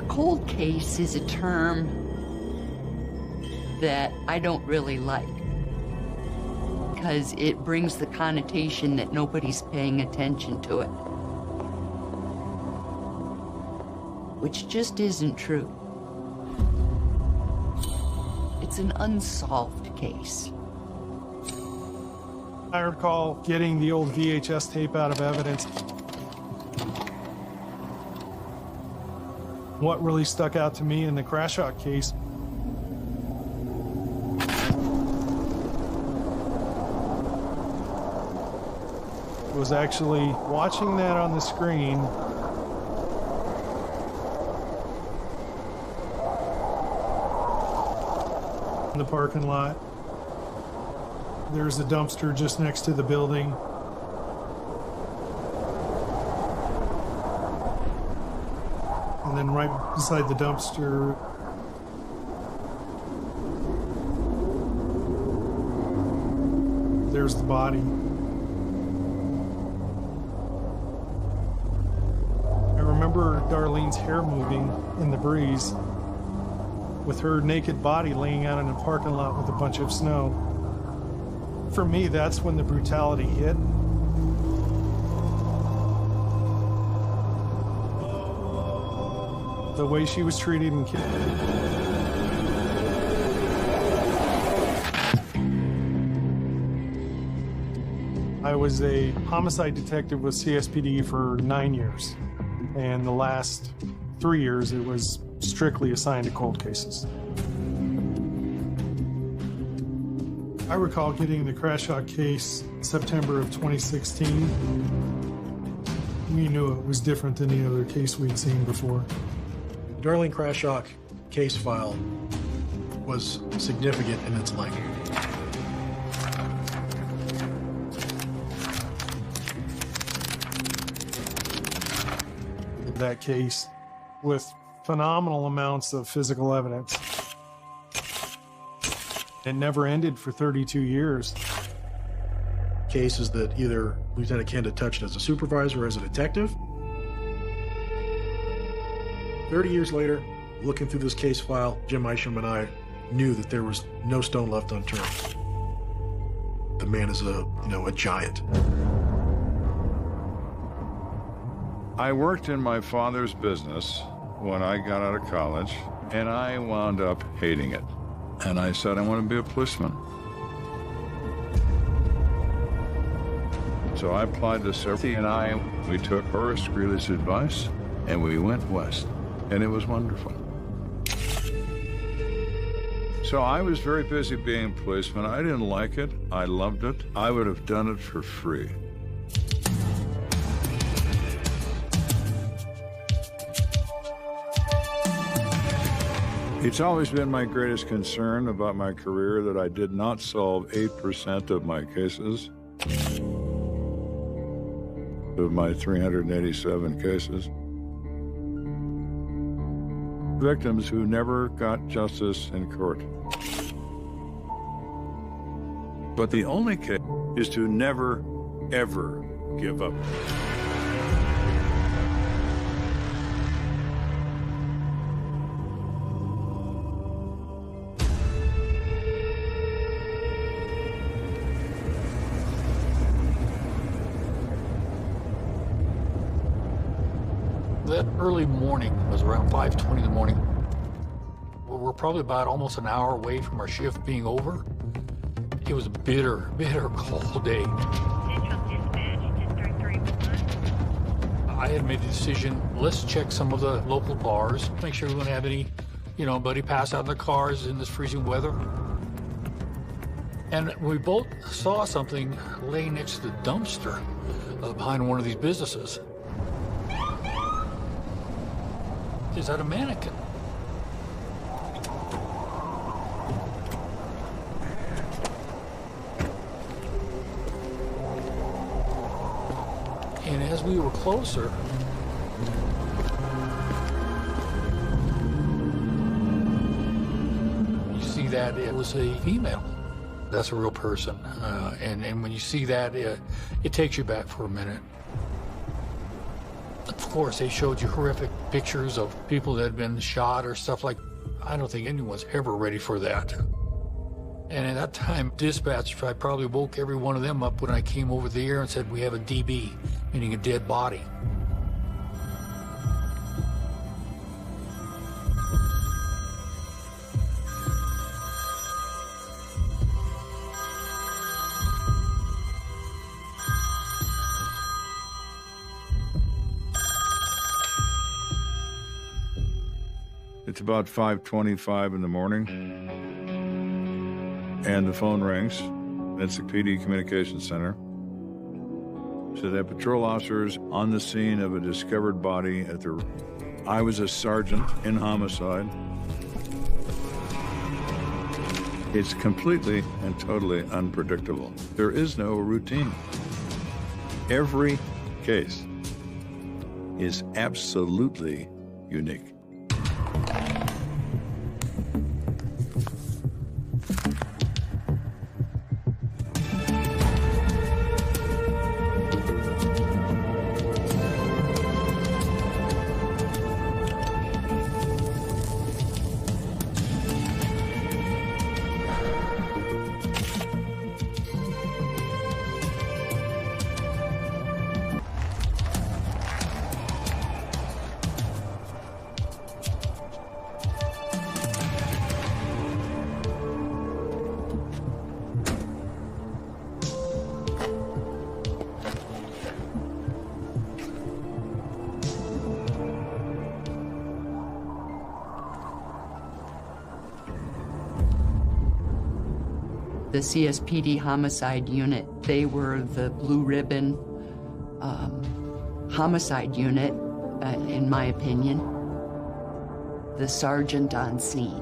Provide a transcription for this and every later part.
Cold case is a term that I don't really like because it brings the connotation that nobody's paying attention to it, which just isn't true. It's an unsolved case. I recall getting the old VHS tape out of evidence. What really stuck out to me in the Crashock case was actually watching that on the screen. In the parking lot. There's a dumpster just next to the building. And then right beside the dumpster, there's the body. I remember Darlene's hair moving in the breeze with her naked body laying out in a parking lot with a bunch of snow. For me, that's when the brutality hit. The way she was treated and killed. I was a homicide detective with CSPD for 9 years. And the last 3 years, it was strictly assigned to cold cases. I recall getting the Crashock case September of 2016. We knew it was different than the other case we'd seen before. Darlene Crashock case file was significant in its length. That case with phenomenal amounts of physical evidence. It never ended for 32 years. Cases that either Lieutenant Kenda touched as a supervisor or as a detective. 30 years later, looking through this case file, Jim Isham and I knew that there was no stone left unturned. The man is a giant. I worked in my father's business when I got out of college, and I wound up hating it. And I said, I want to be a policeman. So I applied to Serpy, and we took Horace Greeley's advice, and we went west. And it was wonderful. So I was very busy being a policeman. I didn't like it. I loved it. I would have done it for free. It's always been my greatest concern about my career that I did not solve 8% of my cases. Of my 387 cases. Victims who never got justice in court. But the only case is to never, ever give up. That early morning, it was around 5:20 in the morning. We're probably about almost an hour away from our shift being over. It was a bitter, bitter cold day. I had made the decision, let's check some of the local bars, make sure we don't have any, buddy pass out in their cars in this freezing weather. And we both saw something laying next to the dumpster behind one of these businesses. Is that a mannequin? And as we were closer, you see that it was a female. That's a real person. And when you see that, it takes you back for a minute. Of course, they showed you horrific pictures of people that had been shot or stuff like. I don't think anyone's ever ready for that. And at that time, dispatch, I probably woke every one of them up when I came over the air and said, we have a DB, meaning a dead body. It's about 5:25 in the morning, and the phone rings. It's the PD Communications Center. So they have patrol officers on the scene of a discovered body at the... I was a sergeant in homicide. It's completely and totally unpredictable. There is no routine. Every case is absolutely unique. The CSPD homicide unit, they were the blue ribbon homicide unit, in my opinion. The sergeant on scene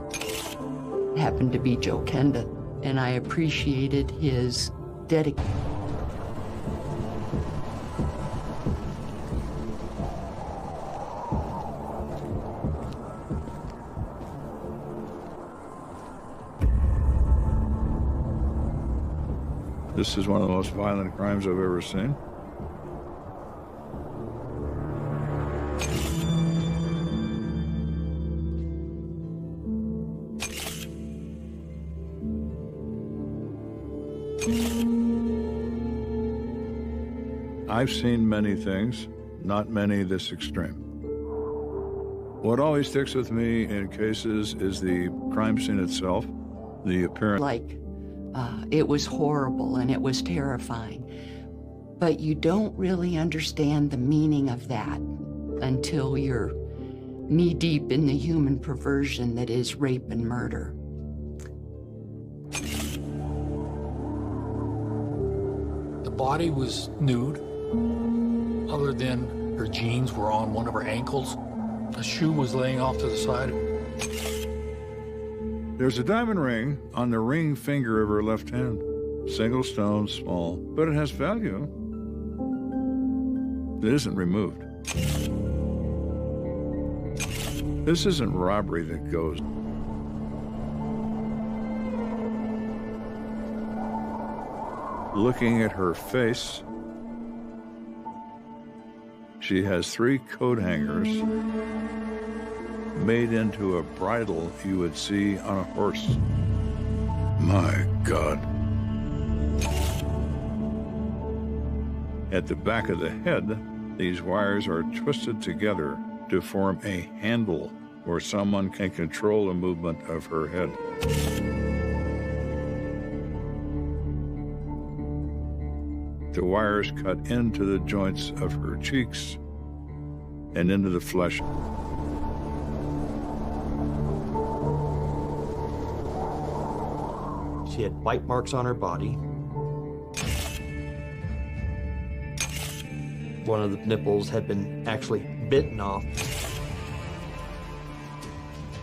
happened to be Joe Kenda, and I appreciated his dedication. This is one of the most violent crimes I've ever seen. I've seen many things, not many this extreme. What always sticks with me in cases is the crime scene itself, the appearance. It was horrible and it was terrifying, but you don't really understand the meaning of that until you're knee-deep in the human perversion that is rape and murder. The body was nude, other than her jeans were on one of her ankles. A shoe was laying off to the side. There's a diamond ring on the ring finger of her left hand. Single stone, small, but it has value. It isn't removed. This isn't robbery that goes. Looking at her face, she has 3 coat hangers made into a bridle you would see on a horse. My God. At the back of the head, these wires are twisted together to form a handle where someone can control the movement of her head. The wires cut into the joints of her cheeks and into the flesh. She had bite marks on her body. One of the nipples had been actually bitten off.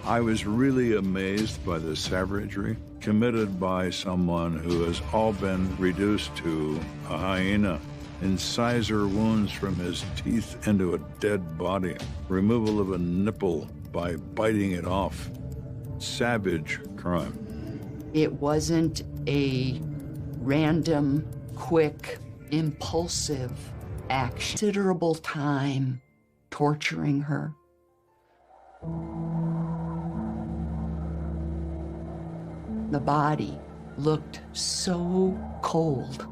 I was really amazed by the savagery committed by someone who has all been reduced to a hyena. Incisor wounds from his teeth into a dead body. Removal of a nipple by biting it off. Savage crime. It wasn't a random, quick, impulsive action. Considerable time torturing her. The body looked so cold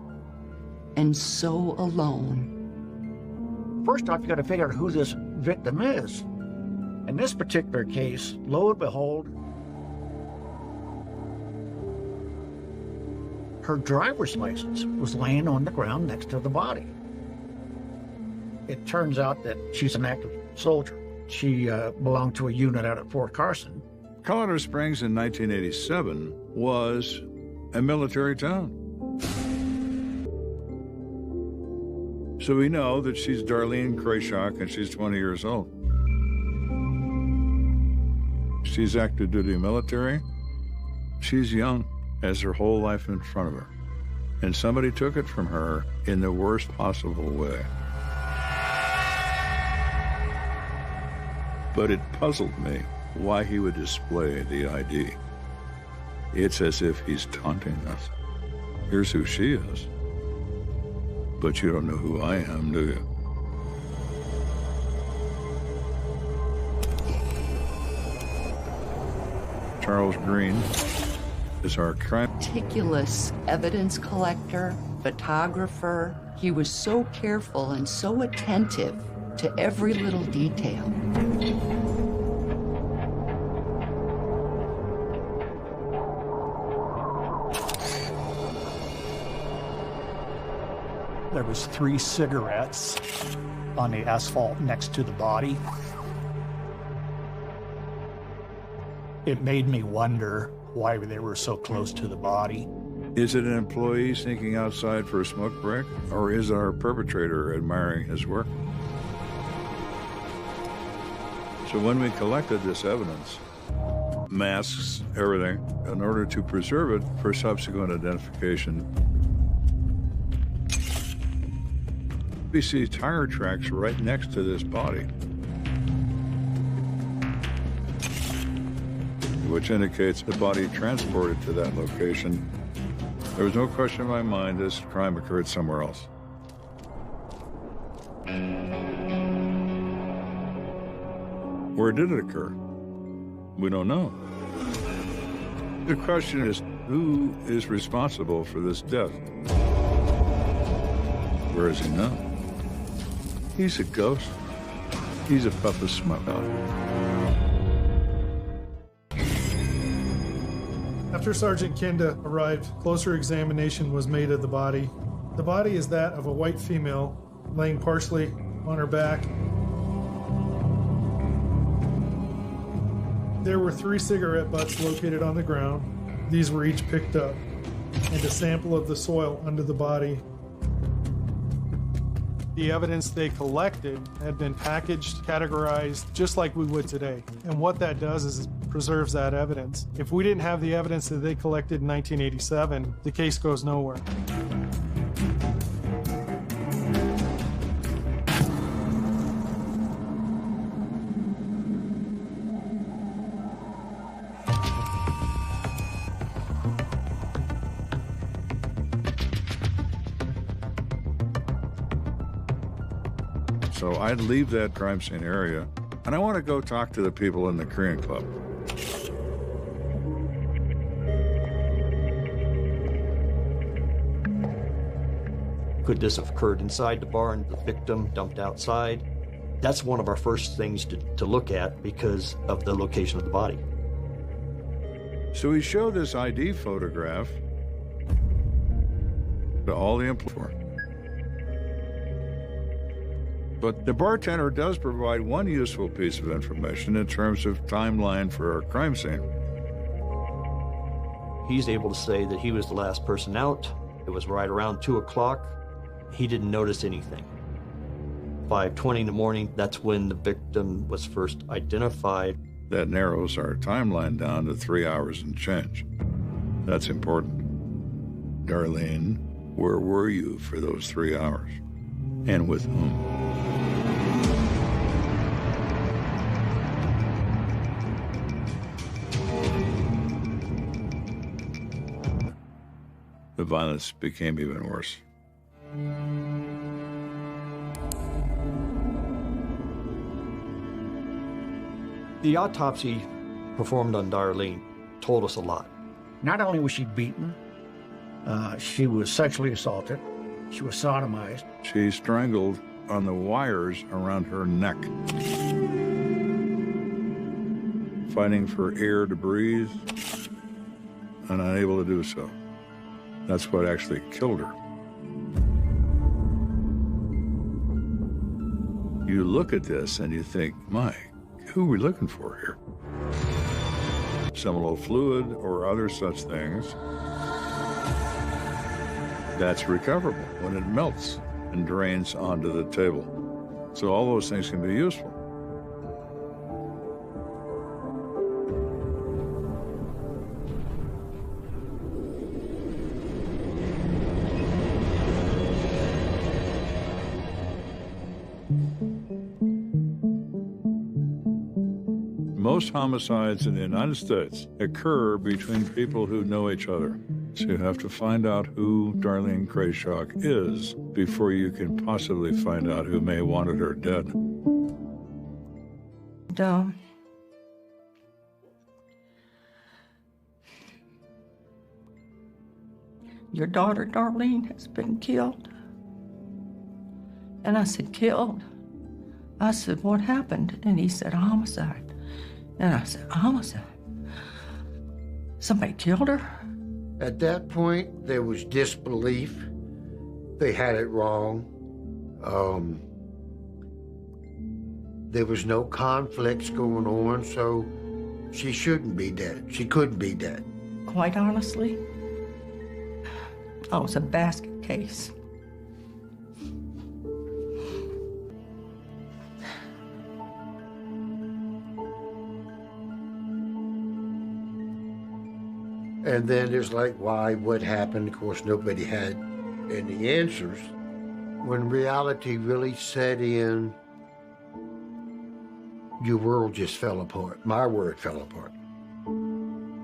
and so alone. First off, you got to figure out who this victim is. In this particular case, lo and behold, her driver's license was laying on the ground next to the body. It turns out that she's an active soldier. She belonged to a unit out at Fort Carson. Colorado Springs in 1987 was a military town. So we know that she's Darlene Krayshak and she's 20 years old. She's active duty military. She's young, has her whole life in front of her. And somebody took it from her in the worst possible way. But it puzzled me why he would display the ID. It's as if he's taunting us. Here's who she is. But you don't know who I am, do you? Charles Green is our crime. Meticulous evidence collector, photographer. He was so careful and so attentive to every little detail. There was 3 cigarettes on the asphalt next to the body. It made me wonder why they were so close to the body. Is it an employee sneaking outside for a smoke break, or is it our perpetrator admiring his work? So when we collected this evidence, masks, everything, in order to preserve it for subsequent identification, we see tire tracks right next to this body, which indicates the body transported to that location. There was no question in my mind this crime occurred somewhere else. Where did it occur? We don't know. The question is, who is responsible for this death? Where is he now? He's a ghost. He's a puff of smoke. After Sergeant Kinda arrived, closer examination was made of the body. The body is that of a white female, laying partially on her back. There were 3 cigarette butts located on the ground. These were each picked up, and a sample of the soil under the body. The evidence they collected had been packaged, categorized, just like we would today. And what that does is it preserves that evidence. If we didn't have the evidence that they collected in 1987, the case goes nowhere. So I'd leave that crime scene area, and I want to go talk to the people in the Korean Club. Could this have occurred inside the bar and the victim dumped outside? That's one of our first things to look at because of the location of the body. So we show this ID photograph to all the employees. But the bartender does provide one useful piece of information in terms of timeline for our crime scene. He's able to say that he was the last person out. It was right around 2 o'clock. He didn't notice anything. 5:20 in the morning, that's when the victim was first identified. That narrows our timeline down to 3 hours and change. That's important. Darlene, where were you for those 3 hours? And with whom? The violence became even worse. The autopsy performed on Darlene told us a lot. Not only was she beaten, she was sexually assaulted, she was sodomized. She strangled on the wires around her neck, fighting for air to breathe and unable to do so. That's what actually killed her. You look at this and you think, my, who are we looking for here? Seminal fluid or other such things. That's recoverable when it melts and drains onto the table. So all those things can be useful. Most homicides in the United States occur between people who know each other. So you have to find out who Darlene Krayshock is before you can possibly find out who may have wanted her dead. Your daughter, Darlene, has been killed. And I said, killed? I said, what happened? And he said, a homicide. And I said, a homicide? Somebody killed her? At that point, there was disbelief. They had it wrong. There was no conflicts going on, so she shouldn't be dead. She couldn't be dead. Quite honestly, it was a basket case. And then there's like, why, what happened? Of course, nobody had any answers. When reality really set in, your world just fell apart. My world fell apart.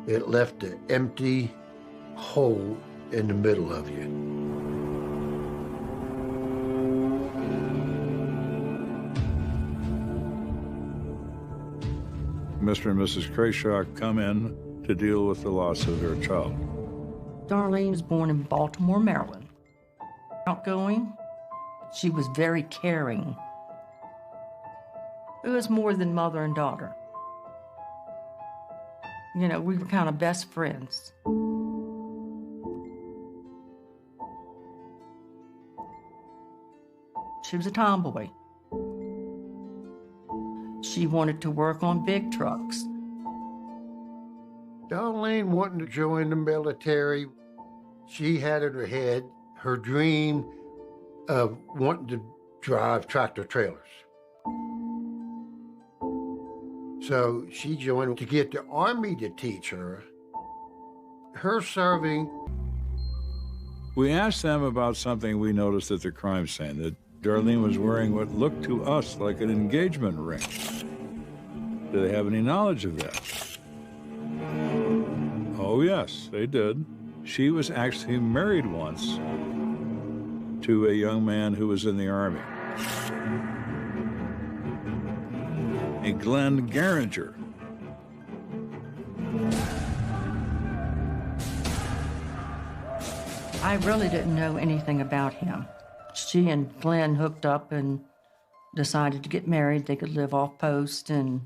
It left an empty hole in the middle of you. Mr. and Mrs. Krayshock come in to deal with the loss of their child. Darlene was born in Baltimore, Maryland. Outgoing, she was very caring. It was more than mother and daughter. You know, we were kind of best friends. She was a tomboy. She wanted to work on big trucks. Darlene wanting to join the military, she had in her head her dream of wanting to drive tractor trailers. So she joined to get the Army to teach her. Her serving. We asked them about something we noticed at the crime scene, that Darlene was wearing what looked to us like an engagement ring. Do they have any knowledge of that? Oh, yes, they did. She was actually married once to a young man who was in the Army. A Glenn Garinger. I really didn't know anything about him. She and Glenn hooked up and decided to get married. They could live off post and,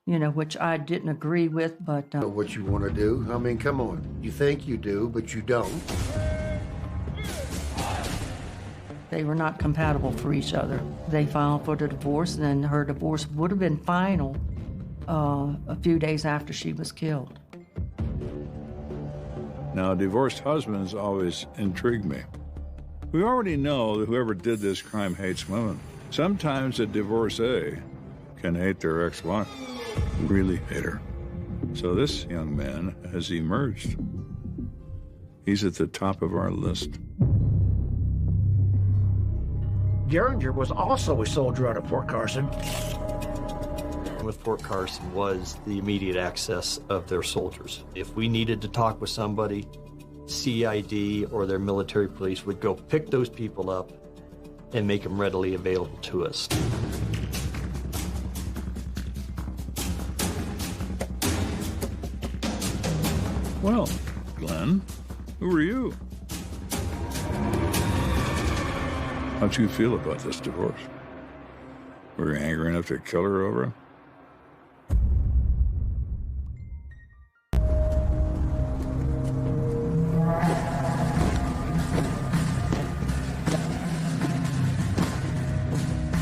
you know, which I didn't agree with, but... Know what you want to do? I mean, come on. You think you do, but you don't. They were not compatible for each other. They filed for the divorce, and then her divorce would have been final a few days after she was killed. Now, divorced husbands always intrigue me. We already know that whoever did this crime hates women. Sometimes a divorcee can hate their ex-wife, really hate her. So this young man has emerged. He's at the top of our list. Geringer was also a soldier out of Fort Carson. With Fort Carson was the immediate access of their soldiers. If we needed to talk with somebody, CID or their military police would go pick those people up and make them readily available to us. Well, Glenn, who are you? How'd you feel about this divorce? Were you angry enough to kill her over it?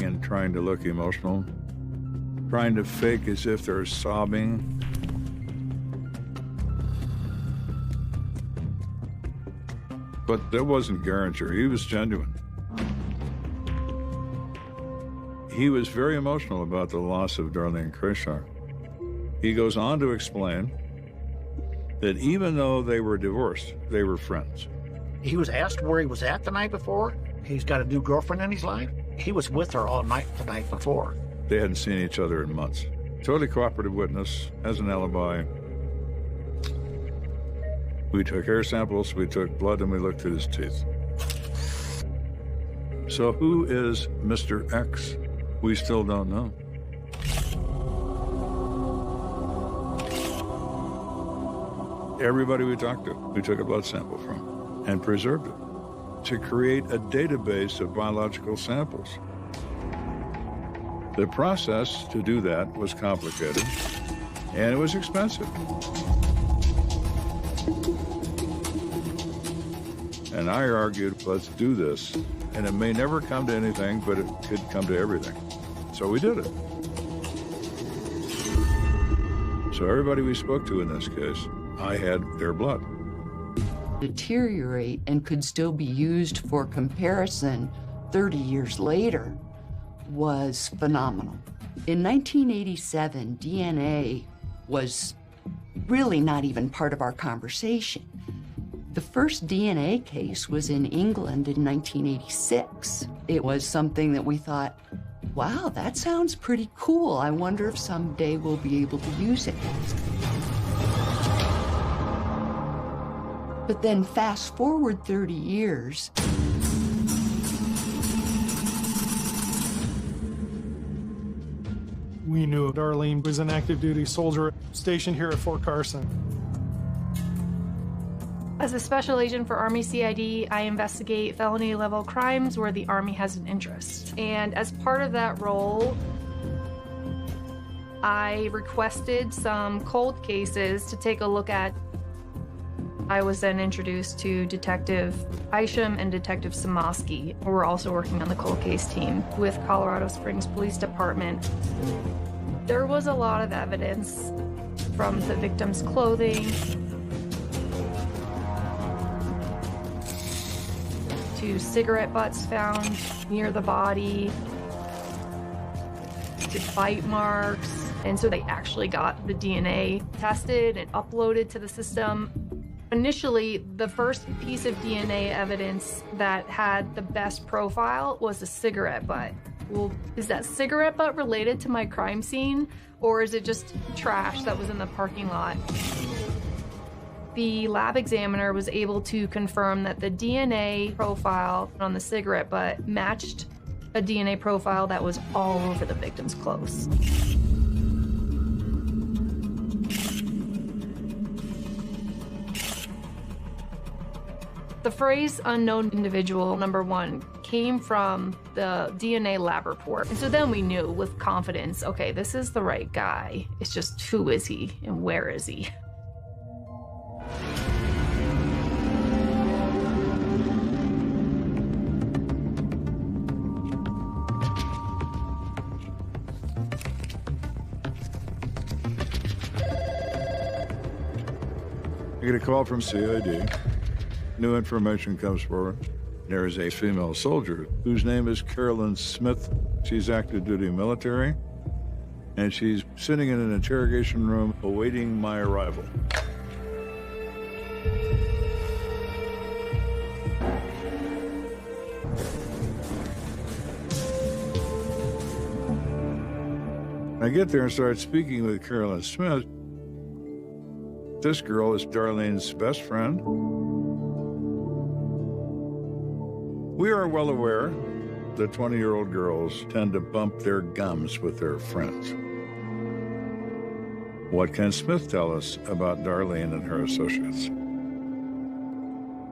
And trying to look emotional, trying to fake as if they're sobbing. But that wasn't Garinger. He was genuine. He was very emotional about the loss of Darlene Crenshaw. He goes on to explain that even though they were divorced, they were friends. He was asked where he was at the night before. He's got a new girlfriend in his life. He was with her all night the night before. They hadn't seen each other in months. Totally cooperative witness, has an alibi. We took hair samples, we took blood, and we looked at his teeth. So who is Mr. X? We still don't know. Everybody we talked to, we took a blood sample from and preserved it to create a database of biological samples. The process to do that was complicated, and it was expensive. And I argued, let's do this. And it may never come to anything, but it could come to everything. So we did it. So everybody we spoke to in this case, I had their blood. Deteriorate and could still be used for comparison 30 years later was phenomenal. In 1987, DNA was really not even part of our conversation. The first DNA case was in England in 1986. It was something that we thought, wow, that sounds pretty cool. I wonder if someday we'll be able to use it. But then fast forward 30 years, we knew Darlene was an active duty soldier stationed here at Fort Carson. As a special agent for Army CID, I investigate felony-level crimes where the Army has an interest. And as part of that role, I requested some cold cases to take a look at. I was then introduced to Detective Isham and Detective Samosky, who were also working on the cold case team with Colorado Springs Police Department. There was a lot of evidence from the victim's clothing to cigarette butts found near the body, to bite marks. And so they actually got the DNA tested and uploaded to the system. Initially, the first piece of DNA evidence that had the best profile was a cigarette butt. Well, is that cigarette butt related to my crime scene, or is it just trash that was in the parking lot? The lab examiner was able to confirm that the DNA profile on the cigarette butt matched a DNA profile that was all over the victim's clothes. The phrase unknown individual number one came from the DNA lab report. And so then we knew with confidence, okay, this is the right guy. It's just who is he and where is he? I get a call from CID. New information comes forward. There is a female soldier whose name is Carolyn Smith. She's active duty military, and she's sitting in an interrogation room awaiting my arrival. I get there and start speaking with Carolyn Smith. This girl is Darlene's best friend. We are well aware that 20-year-old girls tend to bump their gums with their friends. What can Smith tell us about Darlene and her associates?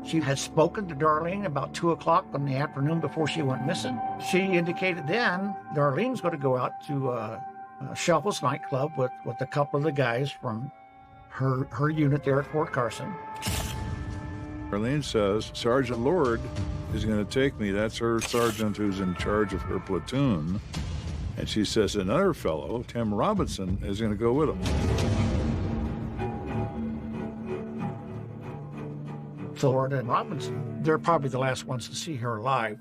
She had spoken to Darlene about 2 o'clock in the afternoon before she went missing. She indicated then Darlene's going to go out to Shelfless nightclub with a couple of the guys from her unit there at Fort Carson. Darlene says Sergeant Lord is going to take me. That's her sergeant who's in charge of her platoon. And she says another fellow, Tim Robinson, is going to go with him. Lord and Robinson, they're probably the last ones to see her alive.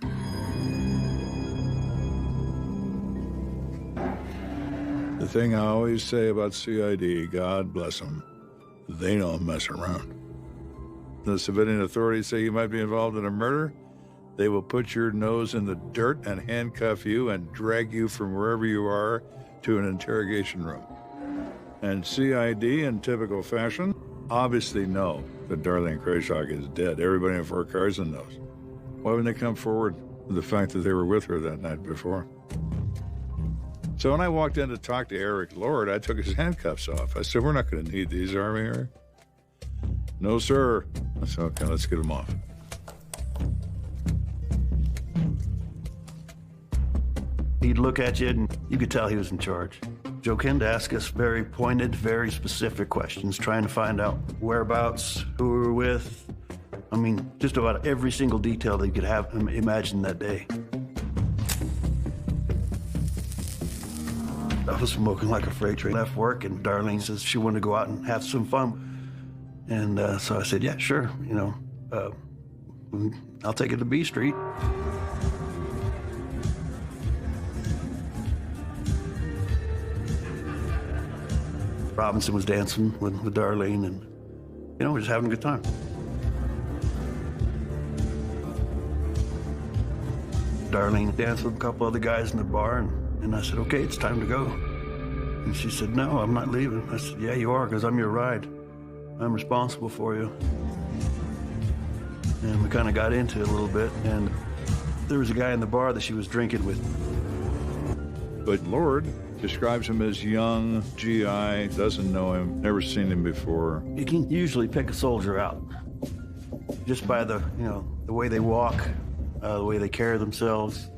The thing I always say about CID, God bless them, they don't mess around. The civilian authorities say you might be involved in a murder, they will put your nose in the dirt and handcuff you and drag you from wherever you are to an interrogation room. And CID, in typical fashion, obviously know that Darlene Craystock is dead. Everybody in Fort Carson knows. Why wouldn't they come forward with the fact that they were with her that night before? So when I walked in to talk to Eric Lord, I took his handcuffs off. I said, we're not going to need these, are we, Eric? No, sir. I said, okay, let's get them off. He'd look at you and you could tell he was in charge. Joe Kent asked us very pointed, very specific questions, trying to find out whereabouts, who we were with. I mean, just about every single detail that you could have imagine that day. I was smoking like a freight train. Left work, and Darlene says she wanted to go out and have some fun. And so I said, yeah, sure, you know, I'll take it to B Street. Robinson was dancing with Darlene, and, you know, we're just having a good time. Darlene danced with a couple other guys in the bar, and I said, okay, it's time to go. And she said, no, I'm not leaving. I said, yeah, you are, because I'm your ride. I'm responsible for you. And we kind of got into it a little bit, and there was a guy in the bar that she was drinking with. But Lord describes him as young, GI, doesn't know him, never seen him before. You can usually pick a soldier out just by the, you know, the way they walk, the way they carry themselves.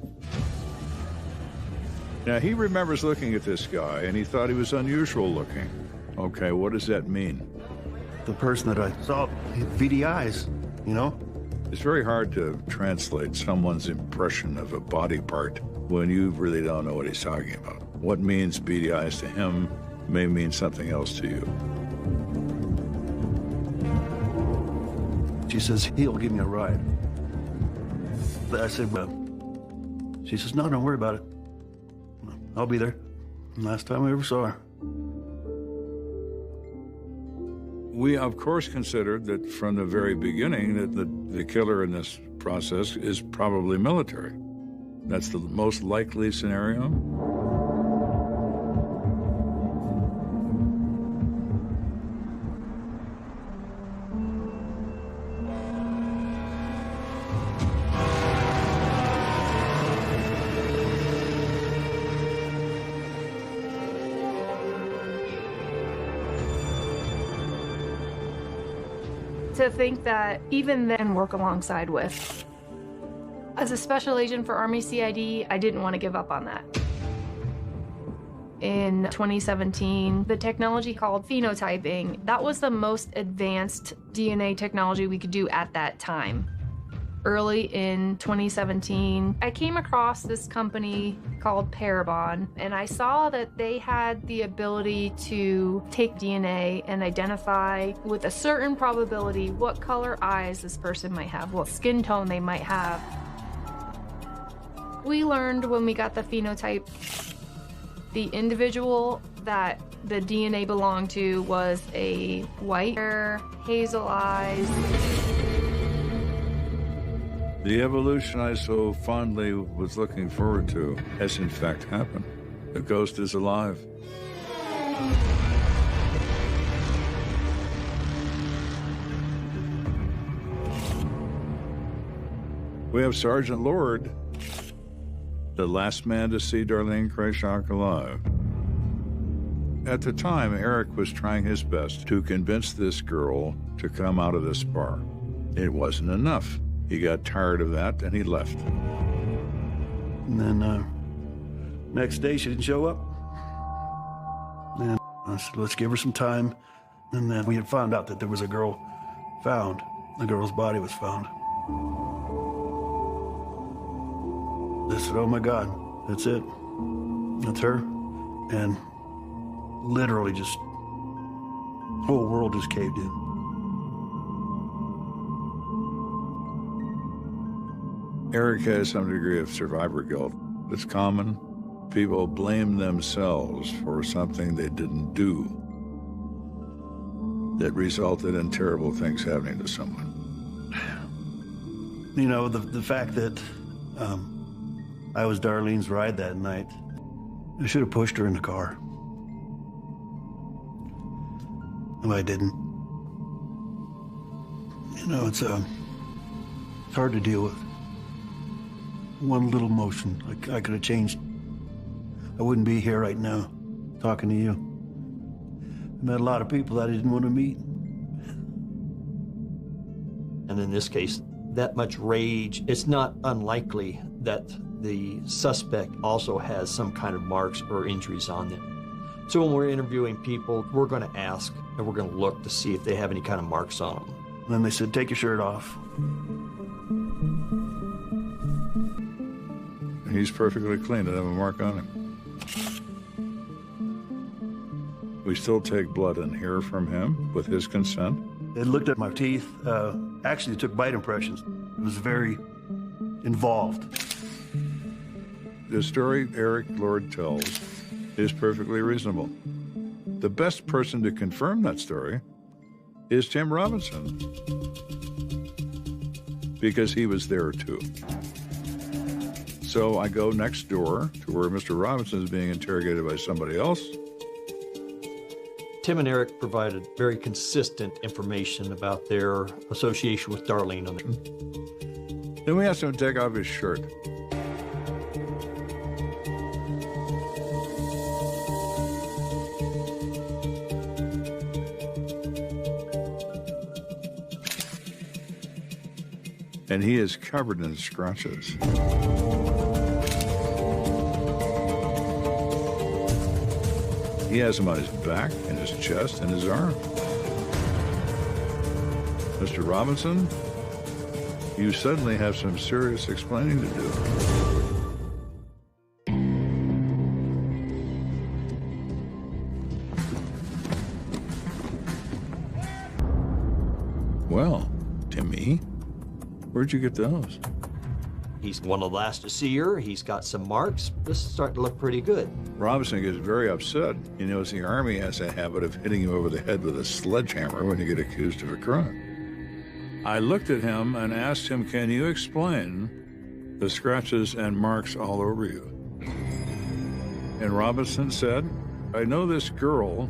Now, he remembers looking at this guy, and he thought he was unusual looking. Okay, what does that mean? The person that I saw had beady eyes, you know? It's very hard to translate someone's impression of a body part when you really don't know what he's talking about. What means beady eyes to him may mean something else to you. She says, he'll give me a ride. I said, well, she says, no, don't worry about it. I'll be there. Last time I ever saw her. We, of course, considered that from the very beginning that the killer in this process is probably military. That's the most likely scenario. To think that even then work alongside with. As a special agent for Army CID, I didn't want to give up on that. In 2017, the technology called phenotyping, that was the most advanced DNA technology we could do at that time. Early in 2017, I came across this company called Parabon, and I saw that they had the ability to take DNA and identify with a certain probability what color eyes this person might have, what skin tone they might have. We learned when we got the phenotype, the individual that the DNA belonged to was a white hair, hazel eyes. The evolution I so fondly was looking forward to has in fact happened. The ghost is alive. We have Sergeant Lord, the last man to see Darlene Craystock alive. At the time, Eric was trying his best to convince this girl to come out of this bar. It wasn't enough. He got tired of that and he left. And then next day she didn't show up. And I said, let's give her some time. And then we had found out that there was a girl found. The girl's body was found. I said, oh my God, that's it. That's her. And literally just, whole world just caved in. Eric has some degree of survivor guilt. It's common. People blame themselves for something they didn't do that resulted in terrible things happening to someone. You know, the fact that I was Darlene's ride that night, I should have pushed her in the car. And I didn't. You know, it's hard to deal with. One little motion, I could have changed. I wouldn't be here right now talking to you. I met a lot of people that I didn't want to meet. And in this case, that much rage, it's not unlikely that the suspect also has some kind of marks or injuries on them. So when we're interviewing people, we're going to ask and we're going to look to see if they have any kind of marks on them. And then they said, take your shirt off. He's perfectly clean, doesn't have a mark on him. We still take blood and hair from him with his consent. They looked at my teeth. Actually, they took bite impressions. It was very involved. The story Eric Lord tells is perfectly reasonable. The best person to confirm that story is Tim Robinson, because he was there too. So I go next door to where Mr. Robinson is being interrogated by somebody else. Tim and Eric provided very consistent information about their association with Darlene. Then we asked him to take off his shirt. And he is covered in scratches. He has them on his back, in his chest, and his arm. Mr. Robinson, you suddenly have some serious explaining to do. Well, Timmy, where'd you get those? He's one of the last to see her. He's got some marks. This is starting to look pretty good. Robinson gets very upset. He knows the Army has a habit of hitting you over the head with a sledgehammer when you get accused of a crime. I looked at him and asked him, can you explain the scratches and marks all over you? And Robinson said, I know this girl,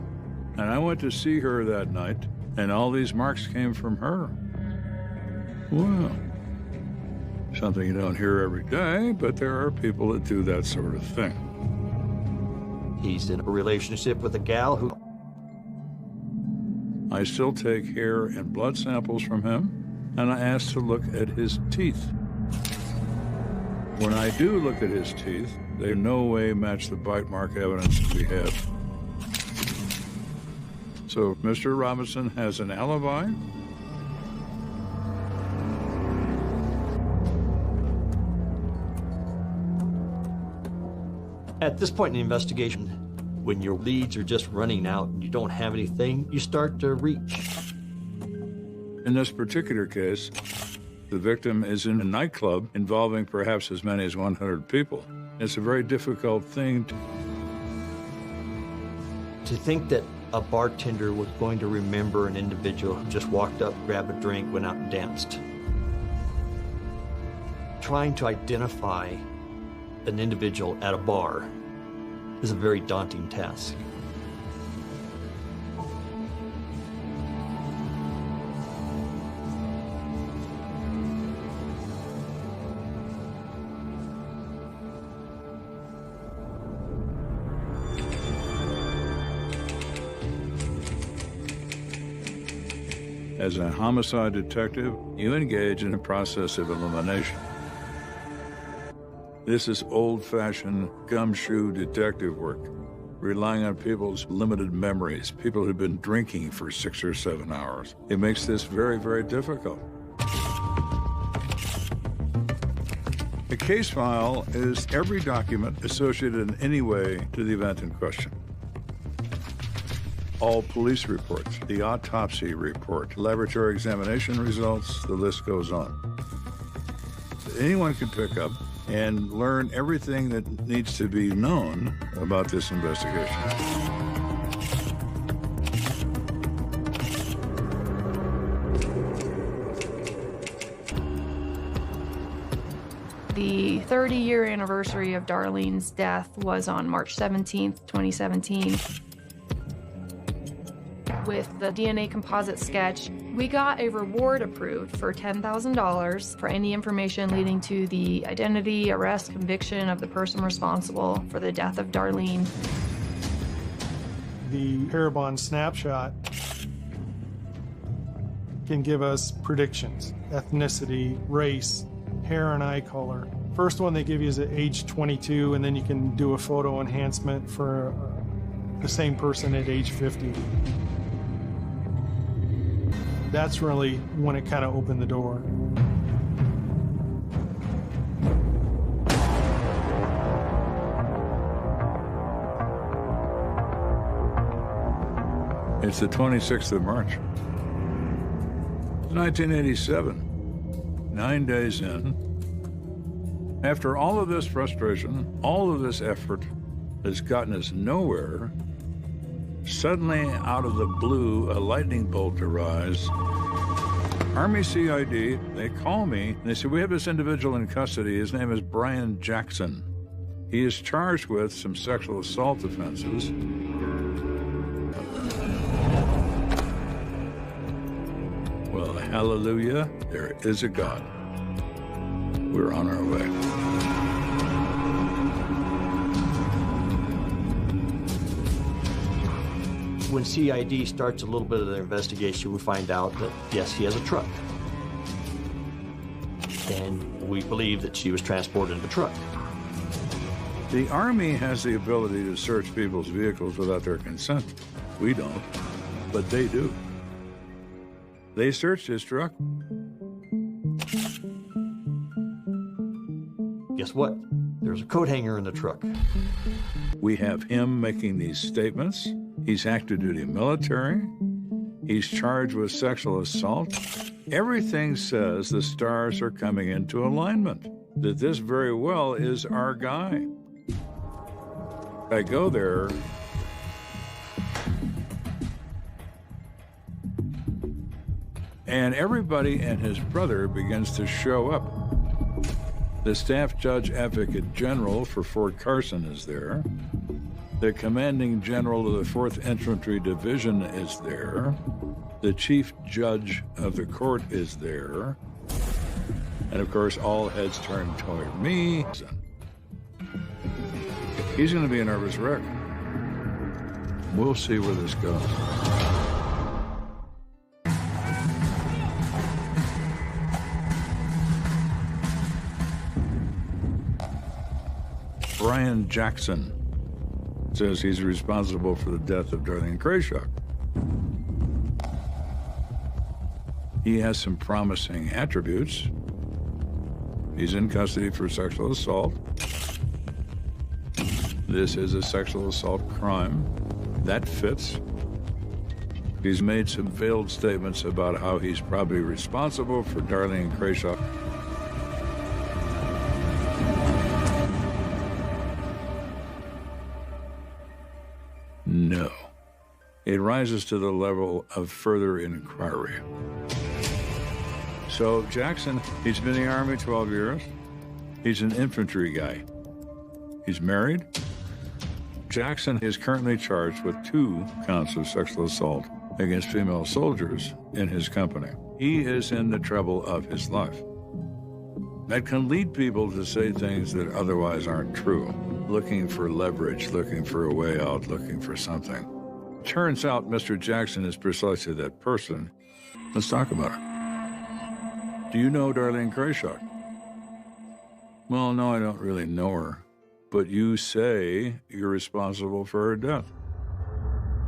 and I went to see her that night, and all these marks came from her. Well, something you don't hear every day, but there are people that do that sort of thing. He's in a relationship with a gal who... I still take hair and blood samples from him, and I ask to look at his teeth. When I do look at his teeth, they in no way match the bite mark evidence we have. So Mr. Robinson has an alibi. At this point in the investigation, when your leads are just running out and you don't have anything, you start to reach. In this particular case, the victim is in a nightclub involving perhaps as many as 100 people. It's a very difficult thing to think that a bartender was going to remember an individual who just walked up, grabbed a drink, went out and danced. Trying to identify an individual at a bar is a very daunting task. As a homicide detective, you engage in a process of elimination. This is old-fashioned gumshoe detective work, relying on people's limited memories, people who've been drinking for 6 or 7 hours. It makes this very, very difficult. A case file is every document associated in any way to the event in question. All police reports, the autopsy report, laboratory examination results, the list goes on. Anyone can pick up and learn everything that needs to be known about this investigation. The 30-year anniversary of Darlene's death was on March 17th, 2017. With the DNA composite sketch, we got a reward approved for $10,000 for any information leading to the identity, arrest, conviction of the person responsible for the death of Darlene. The Parabon snapshot can give us predictions, ethnicity, race, hair and eye color. First one they give you is at age 22, and then you can do a photo enhancement for the same person at age 50. That's really when it kind of opened the door. It's the 26th of March. 1987. 9 days in. After all of this frustration, all of this effort has gotten us nowhere, suddenly, out of the blue, a lightning bolt arrives. Army CID, they call me, and they say, we have this individual in custody. His name is Brian Jackson. He is charged with some sexual assault offenses. Well, hallelujah, there is a God. We're on our way. When CID starts a little bit of their investigation, we find out that, yes, he has a truck. And we believe that she was transported in the truck. The Army has the ability to search people's vehicles without their consent. We don't, but they do. They searched his truck. Guess what? There's a coat hanger in the truck. We have him making these statements. He's active duty military. He's charged with sexual assault. Everything says the stars are coming into alignment, that this very well is our guy. I go there. And everybody and his brother begins to show up. The Staff Judge Advocate General for Fort Carson is there. The Commanding General of the 4th Infantry Division is there. The Chief Judge of the court is there. And of course, all heads turn toward me. He's going to be a nervous wreck. We'll see where this goes. Brian Jackson says he's responsible for the death of Darlene Krayshock. He has some promising attributes. He's in custody for sexual assault. This is a sexual assault crime. That fits. He's made some veiled statements about how he's probably responsible for Darlene Krayshock. No. It rises to the level of further inquiry. So Jackson, he's been in the Army 12 years. He's an infantry guy. He's married. Jackson is currently charged with 2 counts of sexual assault against female soldiers in his company. He is in the trouble of his life. That can lead people to say things that otherwise aren't true, looking for leverage, looking for a way out, looking for something. turns out Mr. Jackson is precisely that person. Let's talk about her. Do you know Darlene Krayshaw? Well, no, I don't really know her. But you say you're responsible for her death.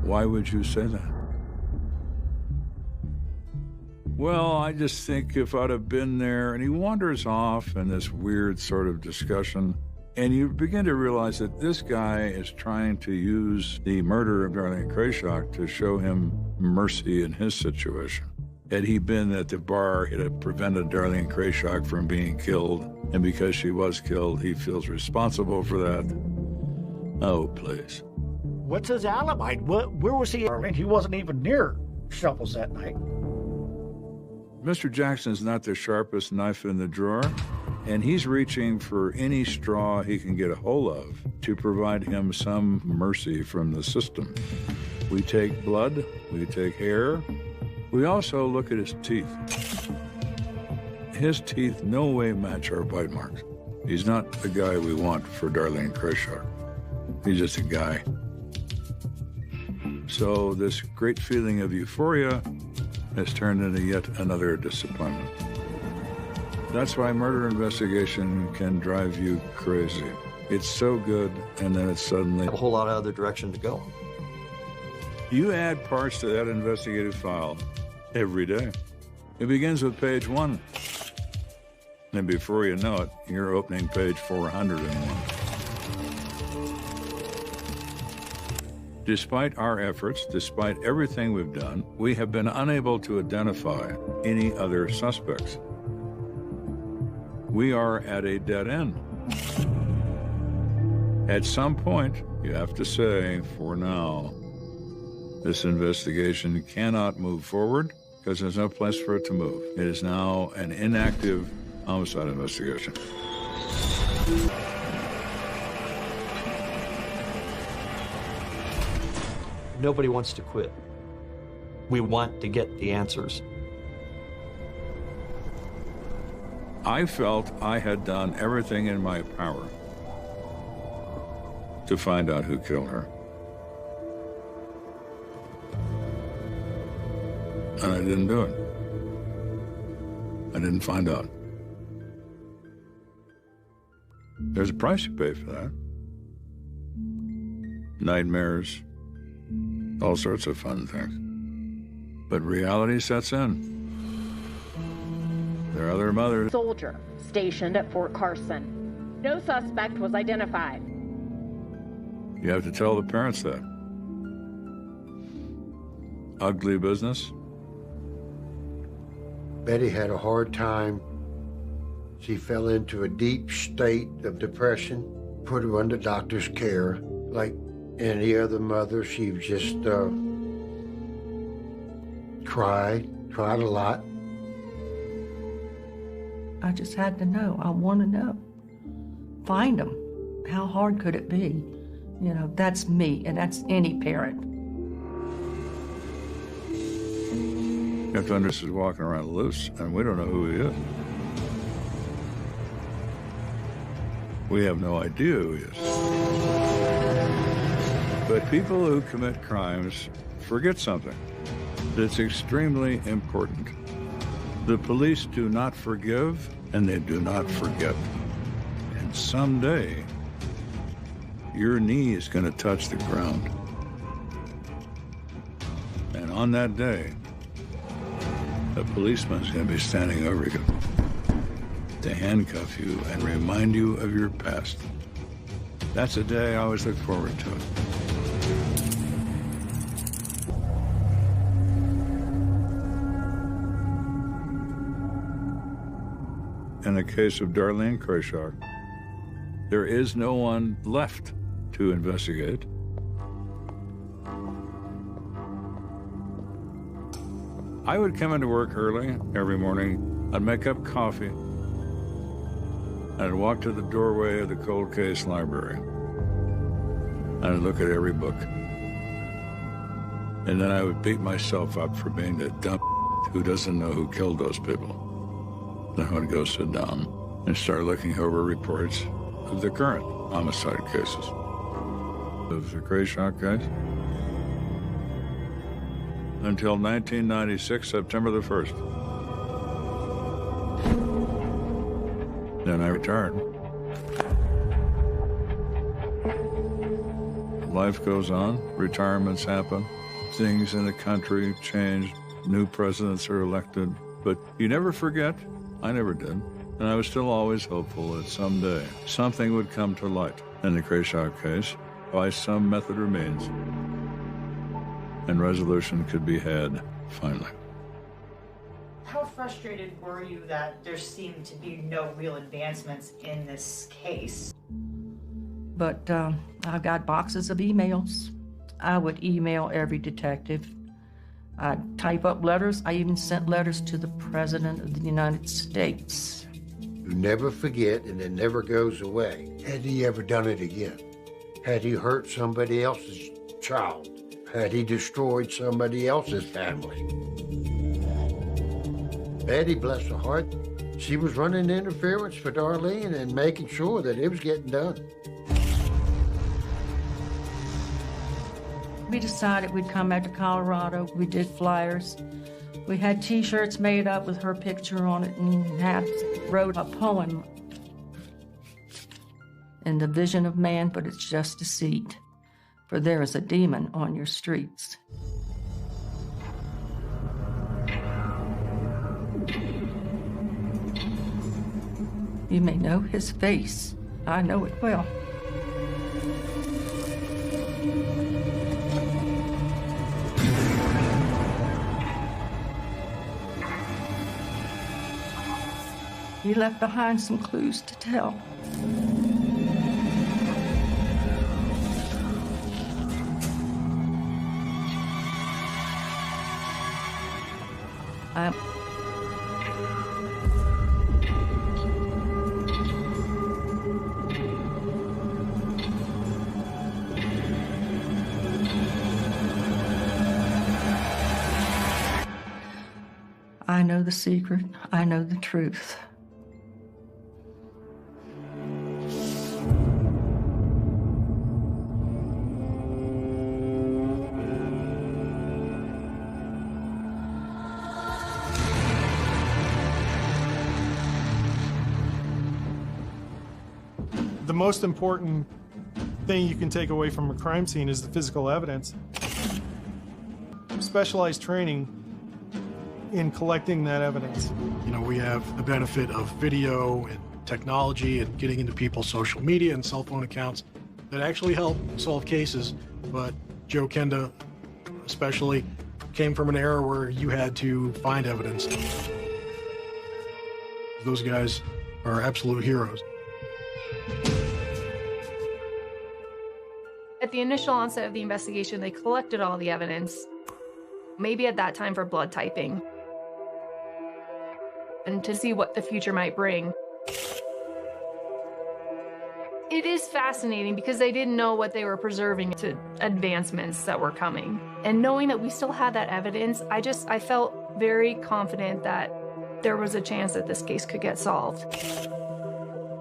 Why would you say that? Well, I just think if I'd have been there, and he wanders off in this weird sort of discussion, and you begin to realize that this guy is trying to use the murder of Darlene Krayshaw to show him mercy in his situation. Had he been at the bar, he'd have prevented Darlene Krayshaw from being killed, and because she was killed, he feels responsible for that. Oh, please. What's his alibi? Where was he? He wasn't even near Shovels that night. Mr. Jackson's not the sharpest knife in the drawer, and he's reaching for any straw he can get a hold of to provide him some mercy from the system. We take blood, we take hair, we also look at his teeth. His teeth no way match our bite marks. He's not the guy we want for Darlene Krayshaw. He's just a guy. So this great feeling of euphoria has turned into yet another disappointment. That's why murder investigation can drive you crazy. It's so good, and then it's suddenly A whole lot of other direction to go. You add parts to that investigative file every day. It begins with page 1. And before you know it, you're opening page 401. Despite our efforts, despite everything we've done, we have been unable to identify any other suspects. We are at a dead end. At some point, you have to say, for now, this investigation cannot move forward because there's no place for it to move. It is now an inactive homicide investigation. Nobody wants to quit. We want to get the answers. I felt I had done everything in my power to find out who killed her. And I didn't do it. I didn't find out. There's a price you pay for that. Nightmares, all sorts of fun things. But reality sets in. There are other mothers. Soldier stationed at Fort Carson. No suspect was identified. You have to tell the parents that. Ugly business. Betty had a hard time. She fell into a deep state of depression, put her under doctor's care. Like any other mother, she just cried a lot. I just had to know. I want to know. Find them. How hard could it be? You know, that's me, and that's any parent. You have to understand he's walking around loose, and we don't know who he is. We have no idea who he is. But people who commit crimes forget something that's extremely important. The police do not forgive, and they do not forget. And someday, your knee is going to touch the ground. And on that day, a policeman's going to be standing over you to handcuff you and remind you of your past. That's a day I always look forward to. In the case of Darlene Krayshaw, there is no one left to investigate. I would come into work early every morning. I'd make up coffee. I'd walk to the doorway of the cold case library. I'd look at every book. And then I would beat myself up for being the dumb who doesn't know who killed those people. Then I would go sit down and start looking over reports of the current homicide cases. Of the Krayshaw case, until 1996, September the 1st. Then I returned. Life goes on, retirements happen, things in the country change, new presidents are elected, but you never forget. I never did. And I was still always hopeful that someday something would come to light in the Crashaw case by some method or means, and resolution could be had finally. How frustrated were you that there seemed to be no real advancements in this case? But I got boxes of emails. I would email every detective. I'd type up letters. I even sent letters to the President of the United States. You never forget, and it never goes away. Had he ever done it again? Had he hurt somebody else's child? Had he destroyed somebody else's family? Betty, bless her heart, she was running interference for Darlene and making sure that it was getting done. We decided we'd come back to Colorado. We did flyers. We had T-shirts made up with her picture on it and wrote a poem. In the vision of man, but it's just deceit. For there is a demon on your streets. You may know his face. I know it well. He left behind some clues to tell. I know the secret. I know the truth. The most important thing you can take away from a crime scene is the physical evidence. Specialized training in collecting that evidence. You know, we have the benefit of video and technology and getting into people's social media and cell phone accounts that actually help solve cases. But Joe Kenda especially came from an era where you had to find evidence. Those guys are absolute heroes. At the initial onset of the investigation, they collected all the evidence, maybe at that time for blood typing, and to see what the future might bring. It is fascinating because they didn't know what they were preserving to advancements that were coming. And knowing that we still had that evidence, I felt very confident that there was a chance that this case could get solved.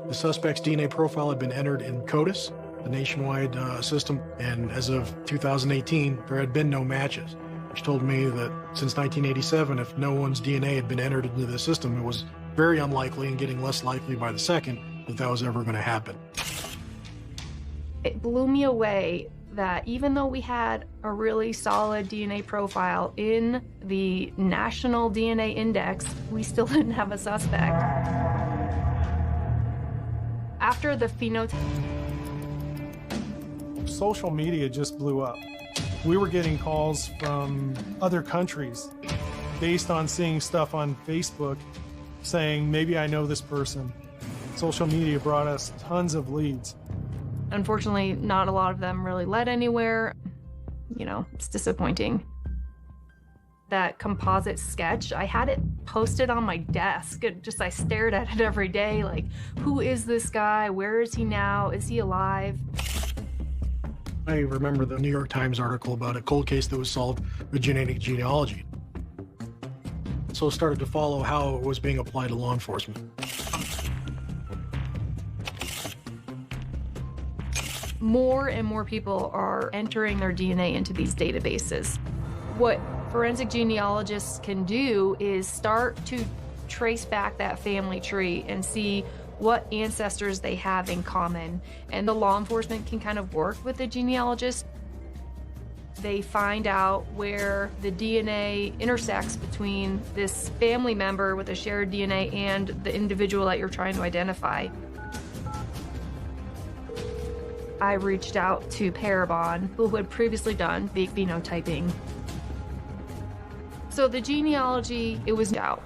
The suspect's DNA profile had been entered in CODIS, the nationwide system, and as of 2018, there had been no matches, which told me that since 1987, if no one's DNA had been entered into the system, it was very unlikely and getting less likely by the second that was ever going to happen. It blew me away that even though we had a really solid DNA profile in the National DNA Index, we still didn't have a suspect. After the phenotype, social media just blew up. We were getting calls from other countries based on seeing stuff on Facebook saying, maybe I know this person. Social media brought us tons of leads. unfortunately, not a lot of them really led anywhere. You know, it's disappointing. That composite sketch, I had it posted on my desk. I stared at it every day, like, who is this guy? Where is he now? Is he alive? I remember the New York Times article about a cold case that was solved with genetic genealogy. So I started to follow how it was being applied to law enforcement. More and more people are entering their DNA into these databases. What forensic genealogists can do is start to trace back that family tree and see what ancestors they have in common. And the law enforcement can kind of work with the genealogist. They find out where the DNA intersects between this family member with a shared DNA and the individual that you're trying to identify. I reached out to Parabon, who had previously done the phenotyping. So the genealogy, it was out.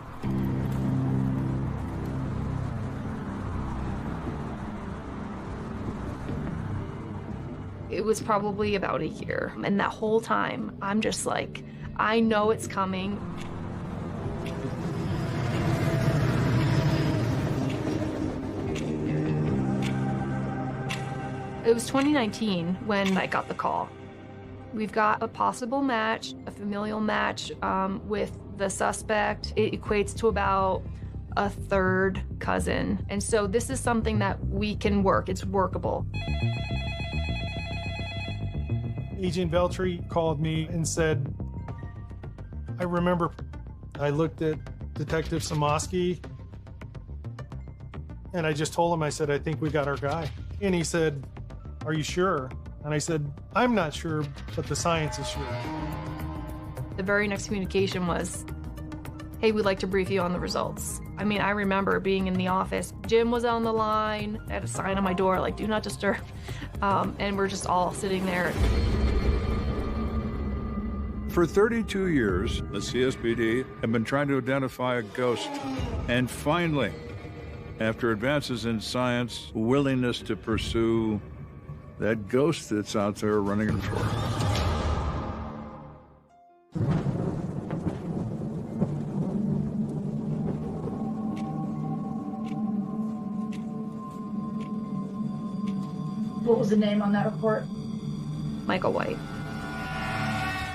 It was probably about a year. And that whole time, I'm just like, I know it's coming. It was 2019 when I got the call. We've got a possible match, a familial match with the suspect. It equates to about a third cousin. And so this is something that we can work. It's workable. Agent Veltri called me and said, I remember I looked at Detective Samosky and I just told him, I said, I think we got our guy. And he said, are you sure? And I said, I'm not sure, but the science is sure. The very next communication was, hey, we'd like to brief you on the results. I mean, I remember being in the office. Jim was on the line. I had a sign on my door, like, do not disturb. And we're just all sitting there. For 32 years, the CSPD have been trying to identify a ghost. And finally, after advances in science, willingness to pursue that ghost that's out there running in for. What was the name on that report? Michael White.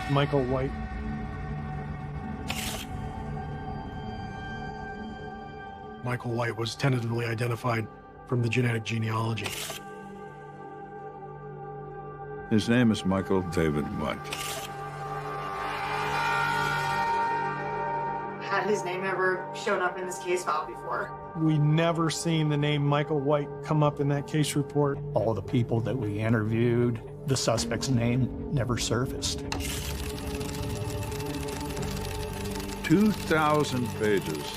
Michael White. Michael White was tentatively identified from the genetic genealogy. His name is Michael David White. Had his name ever shown up in this case file before? We never seen the name Michael White come up in that case report. All the people that we interviewed, the suspect's name never surfaced. 2,000 pages.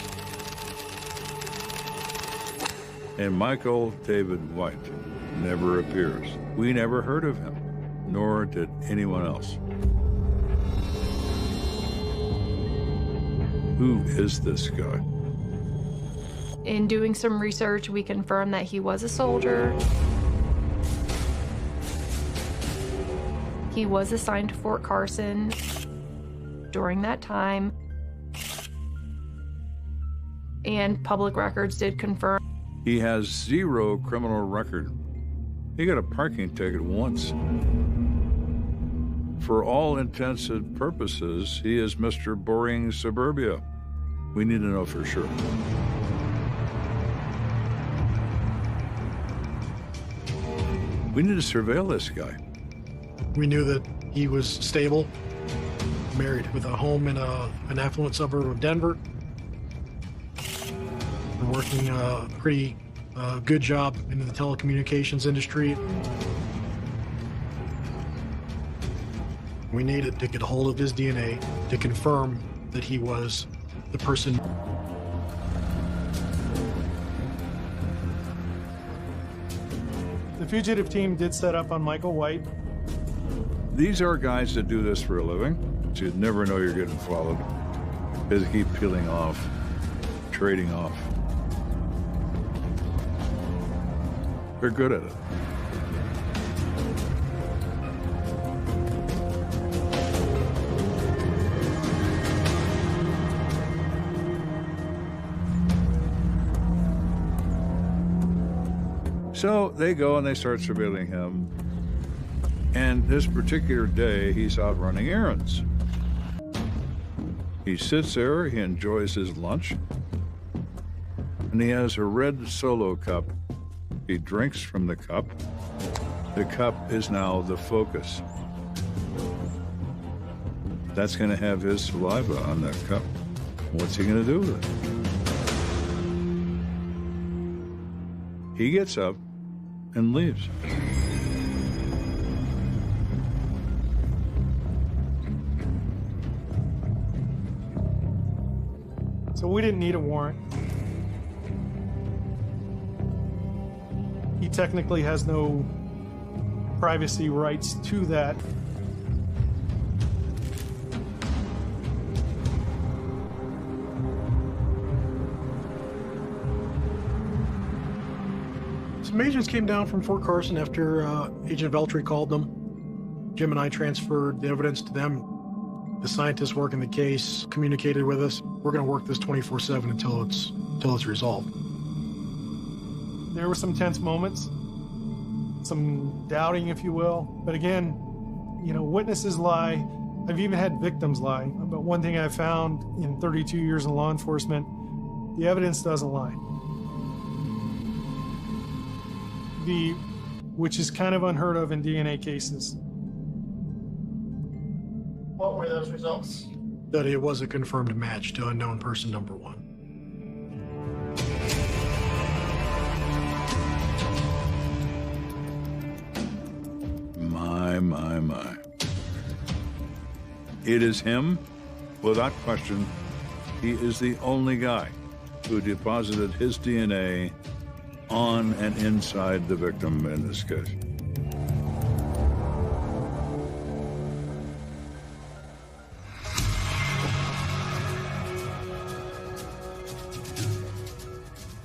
And Michael David White never appears. We never heard of him, nor did anyone else. Who is this guy? In doing some research, we confirmed that he was a soldier. He was assigned to Fort Carson during that time. And public records did confirm. He has 0 criminal record. He got a parking ticket once. For all intents and purposes, he is Mr. Boring Suburbia. We need to know for sure. We need to surveil this guy. We knew that he was stable, married with a home in an affluent suburb of Denver, and working a pretty good job in the telecommunications industry. We needed to get a hold of his DNA to confirm that he was the person. The fugitive team did set up on Michael White. These are guys that do this for a living, so you'd never know you're getting followed. They keep peeling off, trading off. They're good at it. So they go and they start surveilling him. And this particular day, he's out running errands. He sits there, he enjoys his lunch, and he has a red Solo cup. He drinks from the cup. The cup is now the focus. That's going to have his saliva on that cup. What's he going to do with it? He gets up and leaves. So we didn't need a warrant. He technically has no privacy rights to that. Some agents came down from Fort Carson after Agent Veltri called them. Jim and I transferred the evidence to them. The scientists working the case communicated with us. We're going to work this 24/7 until it's resolved. There were some tense moments, some doubting, if you will. But again, you know, witnesses lie. I've even had victims lie. But one thing I've found in 32 years in law enforcement, the evidence doesn't lie. Which is kind of unheard of in DNA cases. What were those results? That it was a confirmed match to unknown person number one. My. It is him, without question. He is the only guy who deposited his DNA on and inside the victim in this case.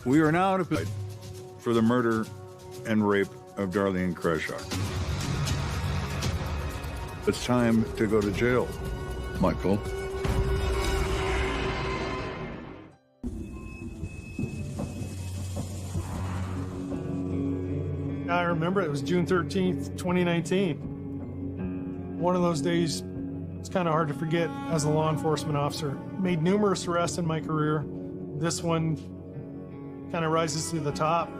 We are now at a for the murder and rape of Darlene Krashock. It's time to go to jail, Michael. I remember it was June 13th, 2019. One of those days, it's kind of hard to forget as a law enforcement officer. Made numerous arrests in my career. This one kind of rises to the top.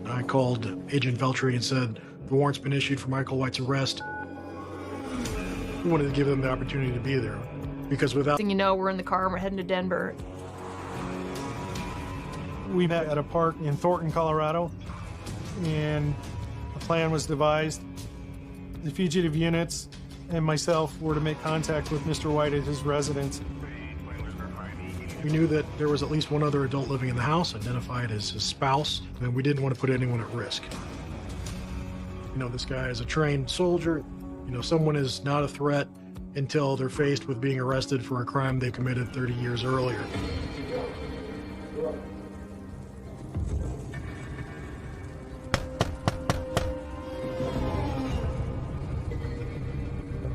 I called Agent Veltri and said, the warrant's been issued for Michael White's arrest. We wanted to give them the opportunity to be there, because without... You know, we're in the car and we're heading to Denver. We met at a park in Thornton, Colorado, and a plan was devised. The fugitive units and myself were to make contact with Mr. White at his residence. We knew that there was at least one other adult living in the house, identified as his spouse, and we didn't want to put anyone at risk. You know, this guy is a trained soldier. You know, someone is not a threat until they're faced with being arrested for a crime they committed 30 years earlier.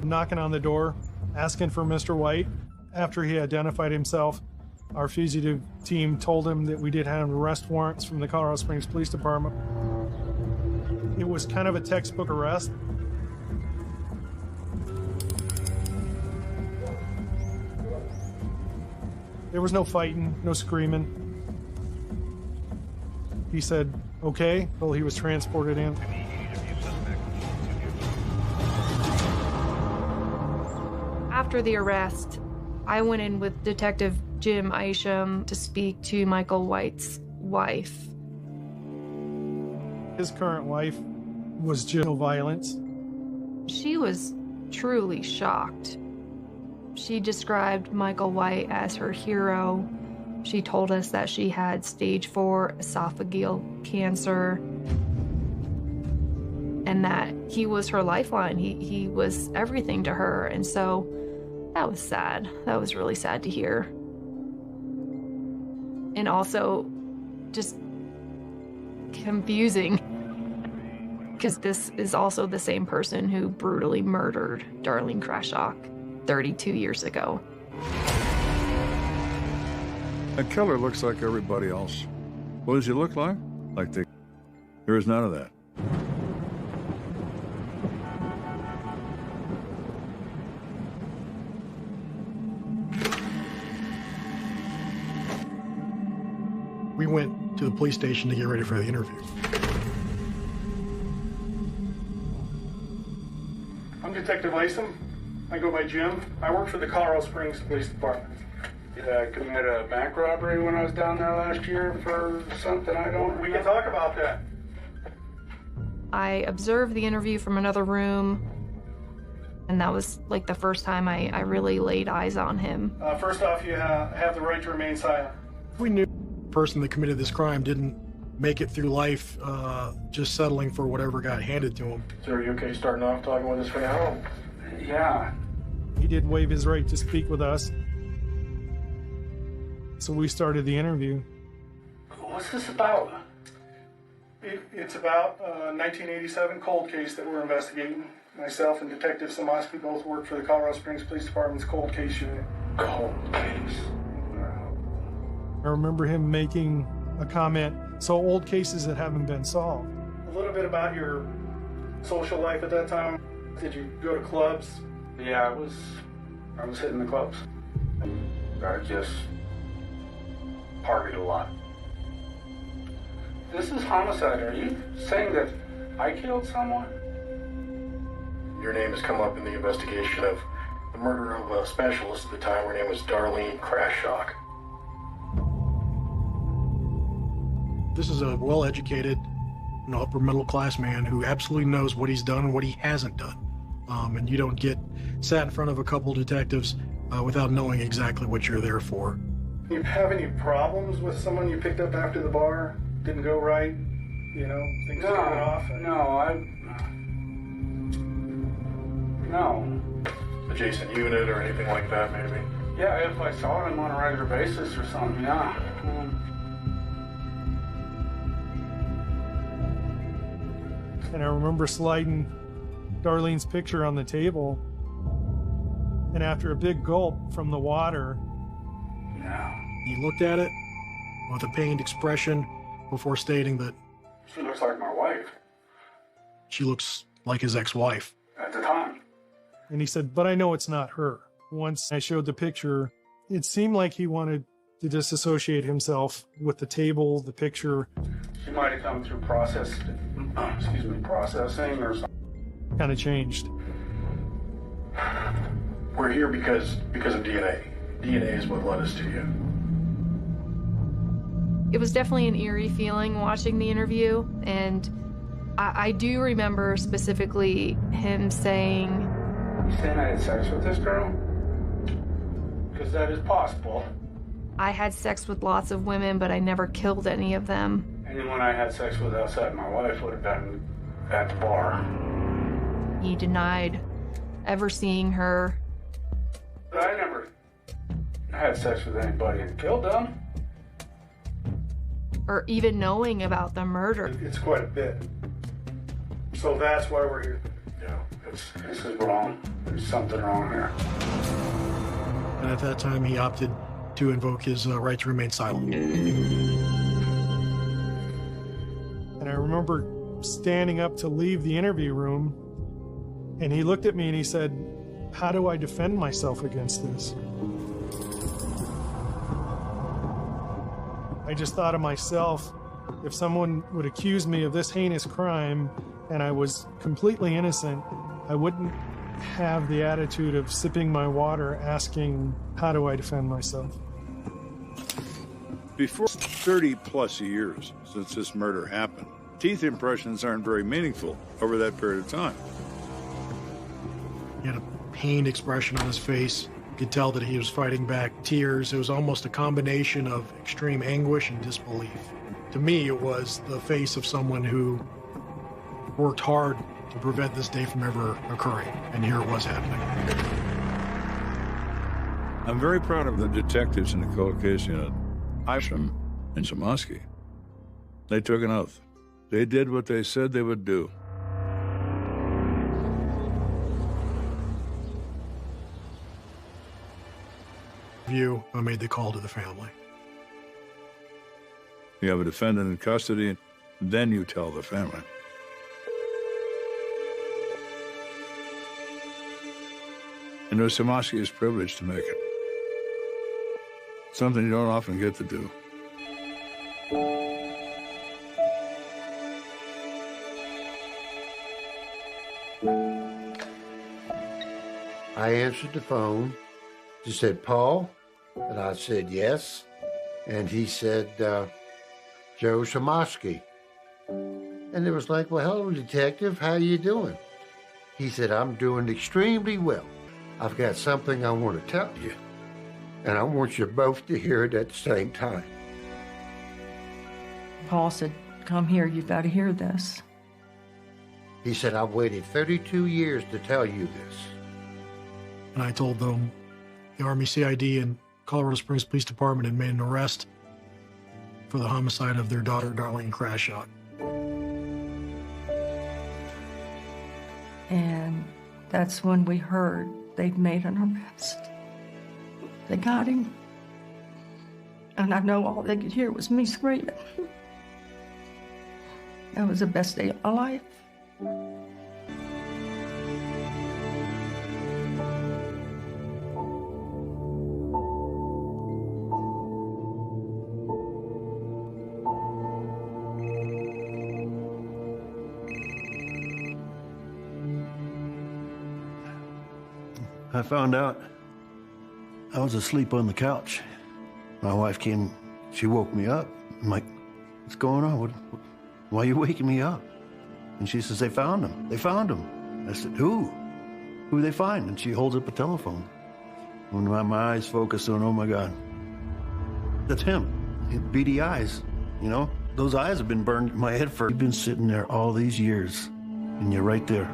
Knocking on the door, asking for Mr. White. After he identified himself, our fugitive team told him that we did have arrest warrants from the Colorado Springs Police Department. It was kind of a textbook arrest. There was no fighting, no screaming. He said, okay, well, he was transported in. After the arrest, I went in with Detective Jim Isham to speak to Michael White's wife. His current wife was just violence. She was truly shocked. She described Michael White as her hero. She told us that she had stage 4 esophageal cancer and that he was her lifeline. He was everything to her. And so that was sad. That was really sad to hear. And also just confusing, because this is also the same person who brutally murdered Darlene Krashock 32 years ago. A killer looks like everybody else. What does he look like? There is none of that. We went to the police station to get ready for the interview. I'm Detective Isom. I go by Jim. I work for the Colorado Springs Police Department. Did I commit a bank robbery when I was down there last year for something I don't remember? We can talk about that. I observed the interview from another room, and that was like the first time I really laid eyes on him. First off, you have the right to remain silent. We knew the person that committed this crime didn't make it through life just settling for whatever got handed to him. So are you okay starting off talking with us for now? Yeah. He did waive his right to speak with us. So we started the interview. What's this about? It's about a 1987 cold case that we're investigating. Myself and Detective Samaski both work for the Colorado Springs Police Department's cold case unit. Cold case. I remember him making a comment, so old cases that haven't been solved. A little bit about your social life at that time. Did you go to clubs? Yeah, I was hitting the clubs. I just partied a lot. This is homicide. Are you saying that I killed someone? Your name has come up in the investigation of the murder of a specialist at the time. Her name was Darlene Crashshock. This is a well-educated, upper middle class man who absolutely knows what he's done and what he hasn't done. And you don't get sat in front of a couple detectives without knowing exactly what you're there for. You have any problems with someone you picked up after the bar? Didn't go right? You know, things going off? No. Adjacent unit or anything like that, maybe? Yeah, if I saw him on a regular basis or something, yeah. And I remember sliding Darlene's picture on the table, and after a big gulp from the water, he looked at it with a pained expression before stating that she looks like my wife. She looks like his ex-wife. At the time. And he said, but I know it's not her. Once I showed the picture, it seemed like he wanted to disassociate himself with the table, the picture. She might have come through processing or something. Kind of changed. We're here because of DNA. DNA is what led us to you. It was definitely an eerie feeling watching the interview, and I do remember specifically him saying, "You saying I had sex with this girl? Because that is possible. I had sex with lots of women, but I never killed any of them." Anyone I had sex with outside my wife would have been at the bar. He denied ever seeing her. But I never had sex with anybody and killed them. Or even knowing about the murder. It's quite a bit. So that's why we're here. Yeah, this is wrong. There's something wrong here. And at that time, he opted to invoke his right to remain silent. And I remember standing up to leave the interview room, and he looked at me and he said, "How do I defend myself against this?" I just thought of myself, if someone would accuse me of this heinous crime and I was completely innocent, I wouldn't have the attitude of sipping my water asking, how do I defend myself? Before 30 plus years since this murder happened, teeth impressions aren't very meaningful over that period of time. He had a pained expression on his face. You could tell that he was fighting back tears. It was almost a combination of extreme anguish and disbelief. To me, it was the face of someone who worked hard to prevent this day from ever occurring, and here it was happening. I'm very proud of the detectives in the cold case unit, Isham and Samaski. They took an oath. They did what they said they would do. I made the call to the family. You have a defendant in custody, then you tell the family. And it was Samaski's privilege to make it. Something you don't often get to do. I answered the phone. She said, Paul? And I said, yes. And he said, Joe Shamaski. And it was like, well, hello, detective. How you doing? He said, I'm doing extremely well. I've got something I want to tell you. And I want you both to hear it at the same time. Paul said, come here, you've got to hear this. He said, I've waited 32 years to tell you this. And I told them the Army CID and Colorado Springs Police Department had made an arrest for the homicide of their daughter, Darlene Crashot. And that's when we heard they'd made an arrest. They got him. And I know all they could hear was me screaming. That was the best day of my life. I found out I was asleep on the couch. My wife came, she woke me up. I'm like, what's going on? Why are you waking me up? And she says, they found him. They found him. I said, who? Who they find? And she holds up a telephone. When my eyes focus on, oh my God, that's him. He had beady eyes, you know? Those eyes have been burned in my head for, you've been sitting there all these years, and you're right there.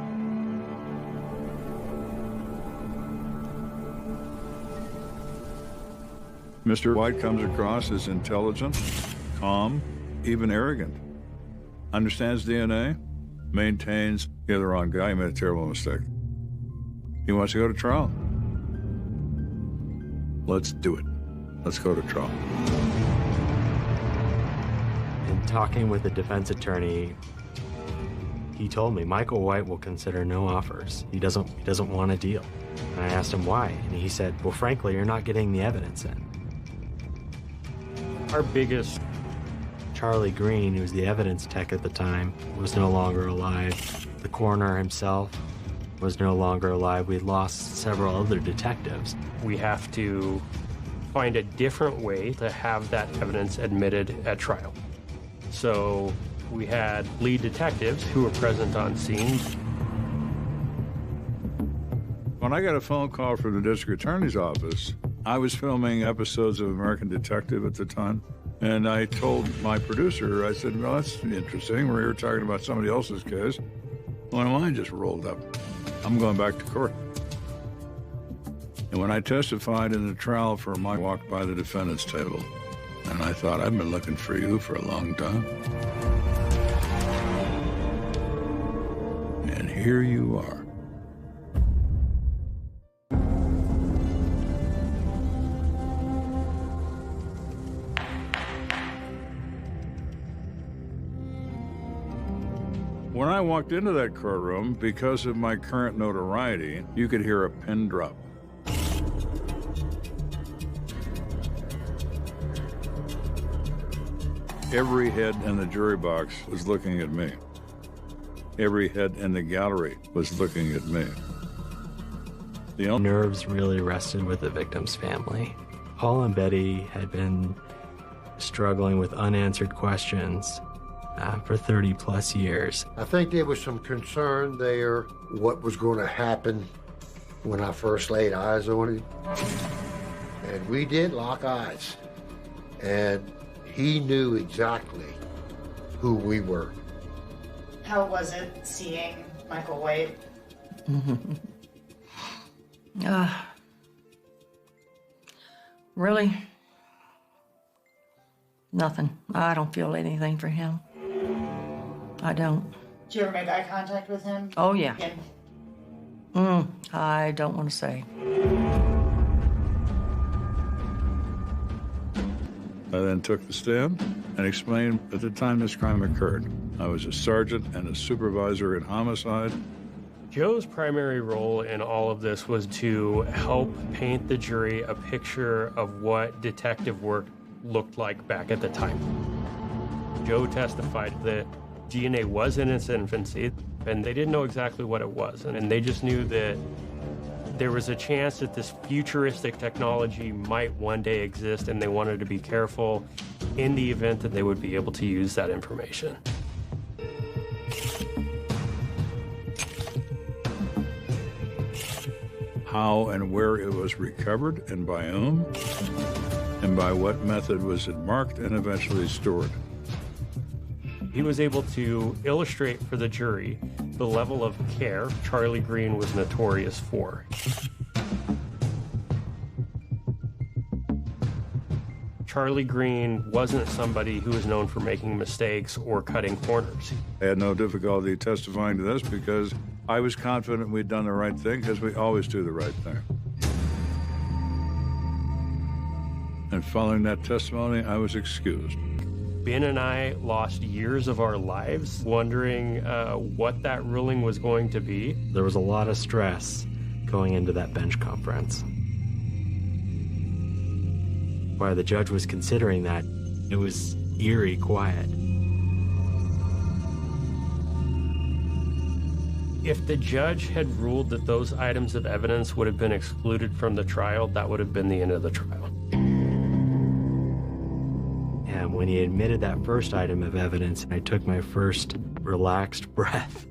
Mr. White comes across as intelligent, calm, even arrogant. Understands DNA, maintains you're the wrong guy, he made a terrible mistake. He wants to go to trial. Let's do it. Let's go to trial. In talking with the defense attorney, he told me Michael White will consider no offers. He doesn't want a deal. And I asked him why, and he said, well, frankly, you're not getting the evidence in. Our biggest, Charlie Green, who was the evidence tech at the time, was no longer alive. The coroner himself was no longer alive. We'd lost several other detectives. We have to find a different way to have that evidence admitted at trial. So we had lead detectives who were present on scene. When I got a phone call from the district attorney's office, I was filming episodes of American Detective at the time, and I told my producer, I said, well, that's interesting. We're here talking about somebody else's case. My mind just rolled up. I'm going back to court. And when I testified in the trial for I walked by the defendant's table, and I thought, I've been looking for you for a long time. And here you are. When I walked into that courtroom, because of my current notoriety, you could hear a pin drop. Every head in the jury box was looking at me. Every head in the gallery was looking at me. The nerves really rested with the victim's family. Paul and Betty had been struggling with unanswered questions for 30 plus years. I think there was some concern there what was going to happen when I first laid eyes on him. And we did lock eyes. And he knew exactly who we were. How was it seeing Michael White? Really? Nothing. I don't feel anything for him. I don't. Did you ever make eye contact with him? Oh, yeah. I don't want to say. I then took the stand and explained at the time this crime occurred, I was a sergeant and a supervisor in homicide. Joe's primary role in all of this was to help paint the jury a picture of what detective work looked like back at the time. Joe testified that DNA was in its infancy, and they didn't know exactly what it was, and they just knew that There was a chance that this futuristic technology might one day exist, and they wanted to be careful in the event that they would be able to use that information. How and where it was recovered and by whom, and by what method was it marked and eventually stored. He was able to illustrate for the jury the level of care Charlie Green was notorious for. Charlie Green wasn't somebody who was known for making mistakes or cutting corners. I had no difficulty testifying to this because I was confident we'd done the right thing, because we always do the right thing. And following that testimony, I was excused. Ben and I lost years of our lives wondering what that ruling was going to be. There was a lot of stress going into that bench conference. While the judge was considering that, it was eerie quiet. If the judge had ruled that those items of evidence would have been excluded from the trial, that would have been the end of the trial. And when he admitted that first item of evidence, I took my first relaxed breath.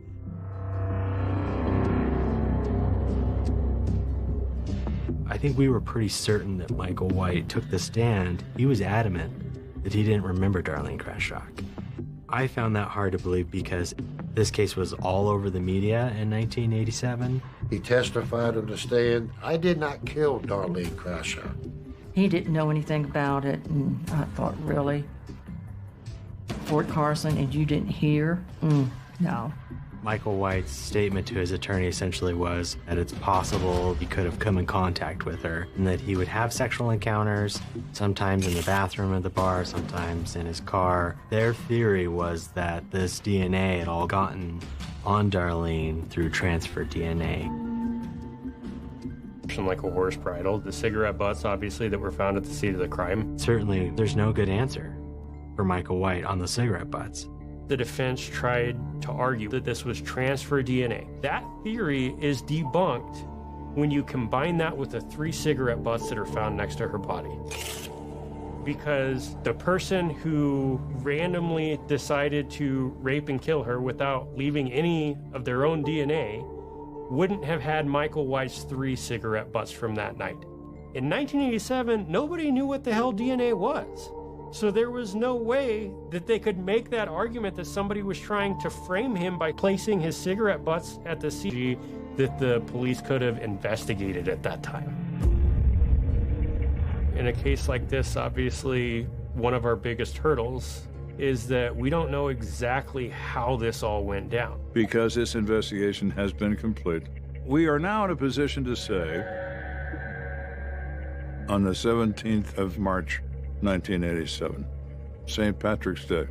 I think we were pretty certain that Michael White took the stand. He was adamant that he didn't remember Darlene Krashock. I found that hard to believe because this case was all over the media in 1987. He testified on the stand, I did not kill Darlene Krashock. He didn't know anything about it, and I thought, really? Fort Carson, and you didn't hear? No. Michael White's statement to his attorney essentially was that it's possible he could have come in contact with her, and that he would have sexual encounters, sometimes in the bathroom of the bar, sometimes in his car. Their theory was that this DNA had all gotten on Darlene through transfer DNA. Like a horse bridle, the cigarette butts, obviously, that were found at the scene of the crime. Certainly, there's no good answer for Michael White on the cigarette butts. The defense tried to argue that this was transfer DNA. That theory is debunked when you combine that with the 3 cigarette butts that are found next to her body. Because the person who randomly decided to rape and kill her without leaving any of their own DNA wouldn't have had Michael White's 3 cigarette butts from that night. In 1987, nobody knew what the hell DNA was. So there was no way that they could make that argument that somebody was trying to frame him by placing his cigarette butts at the CG that the police could have investigated at that time. In a case like this, obviously, one of our biggest hurdles is that we don't know exactly how this all went down. Because this investigation has been complete, we are now in a position to say, on the 17th of March, 1987, St. Patrick's Day,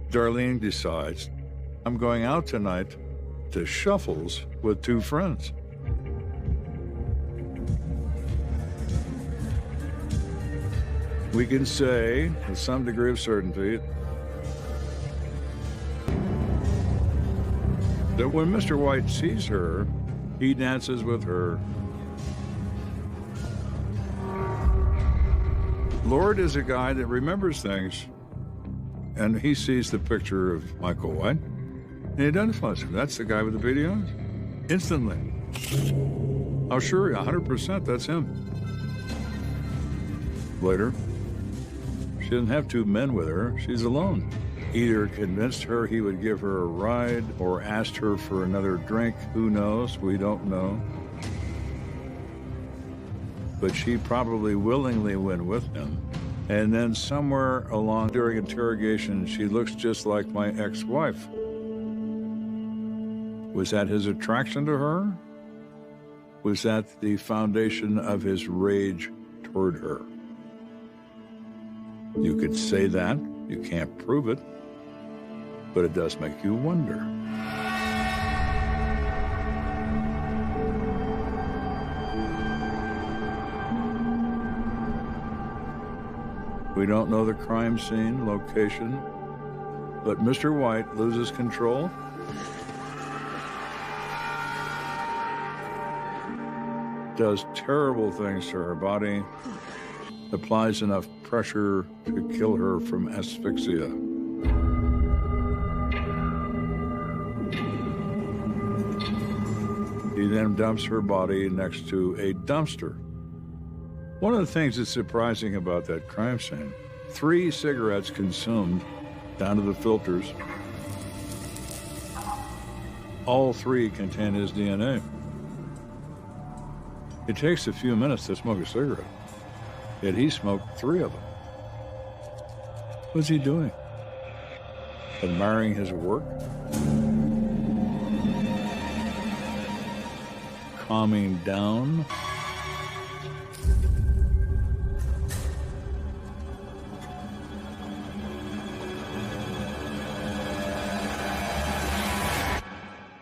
Darlene decides, I'm going out tonight to Shuffles with 2 friends. We can say, with some degree of certainty, that when Mr. White sees her, he dances with her. Lord is a guy that remembers things, and he sees the picture of Michael White, and he identifies him. That's the guy with the beady eyes. Instantly. Oh, sure, 100%, that's him. Later, she doesn't have 2 men with her. She's alone. Either convinced her he would give her a ride or asked her for another drink. Who knows? We don't know. But she probably willingly went with him. And then somewhere along during interrogation, she looks just like my ex-wife. Was that his attraction to her? Was that the foundation of his rage toward her? You could say that. You can't prove it. But it does make you wonder. We don't know the crime scene, location, but Mr. White loses control. does terrible things to her body, applies enough pressure to kill her from asphyxia. He then dumps her body next to a dumpster. One of the things that's surprising about that crime scene, 3 cigarettes consumed down to the filters. All 3 contain his DNA. It takes a few minutes to smoke a cigarette, yet he smoked 3 of them. What's he doing? Admiring his work? Calming down?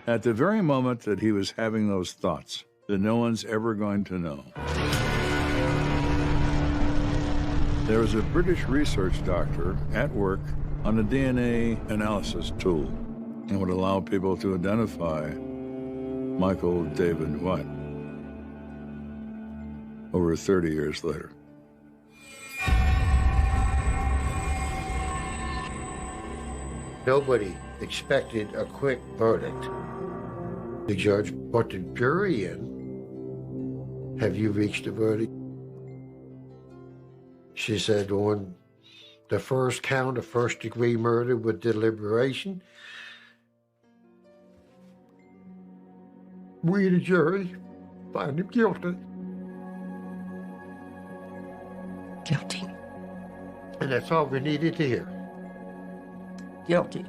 At the very moment that he was having those thoughts, that no one's ever going to know, there was a British research doctor at work on a DNA analysis tool and would allow people to identify Michael David White over 30 years later. Nobody expected a quick verdict. The judge brought the jury in. Have you reached a verdict? She said on the first count of first-degree murder with deliberation, we, the jury, find him guilty. Guilty. And that's all we needed to hear. Guilty.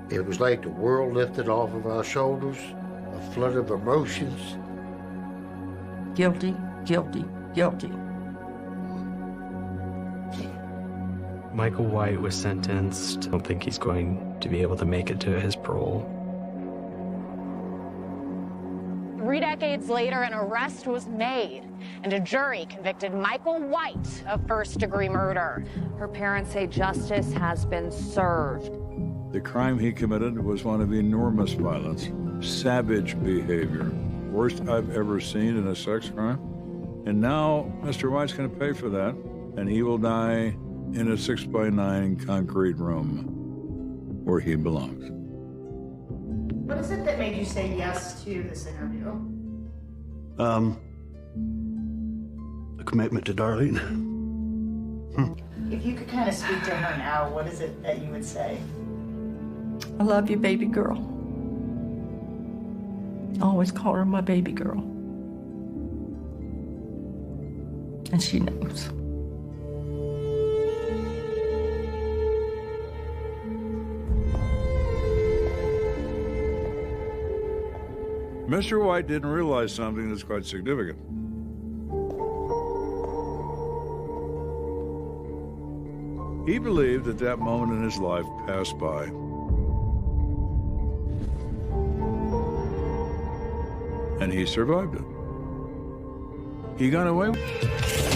It was like the world lifted off of our shoulders, a flood of emotions. Guilty, guilty, guilty. Michael White was sentenced. I don't think he's going to be able to make it to his parole. 3 decades later, an arrest was made, and a jury convicted Michael White of first-degree murder. Her parents say justice has been served. The crime he committed was one of enormous violence, savage behavior, worst I've ever seen in a sex crime. And now Mr. White's going to pay for that, and he will die in a 6x9 concrete room where he belongs. What is it that made you say yes to this interview? A commitment to Darlene. If you could kind of speak to her now, what is it that you would say? I love you, baby girl. I always call her my baby girl. And she knows. Mr. White didn't realize something that's quite significant. He believed that that moment in his life passed by. And he survived it. He got away with it.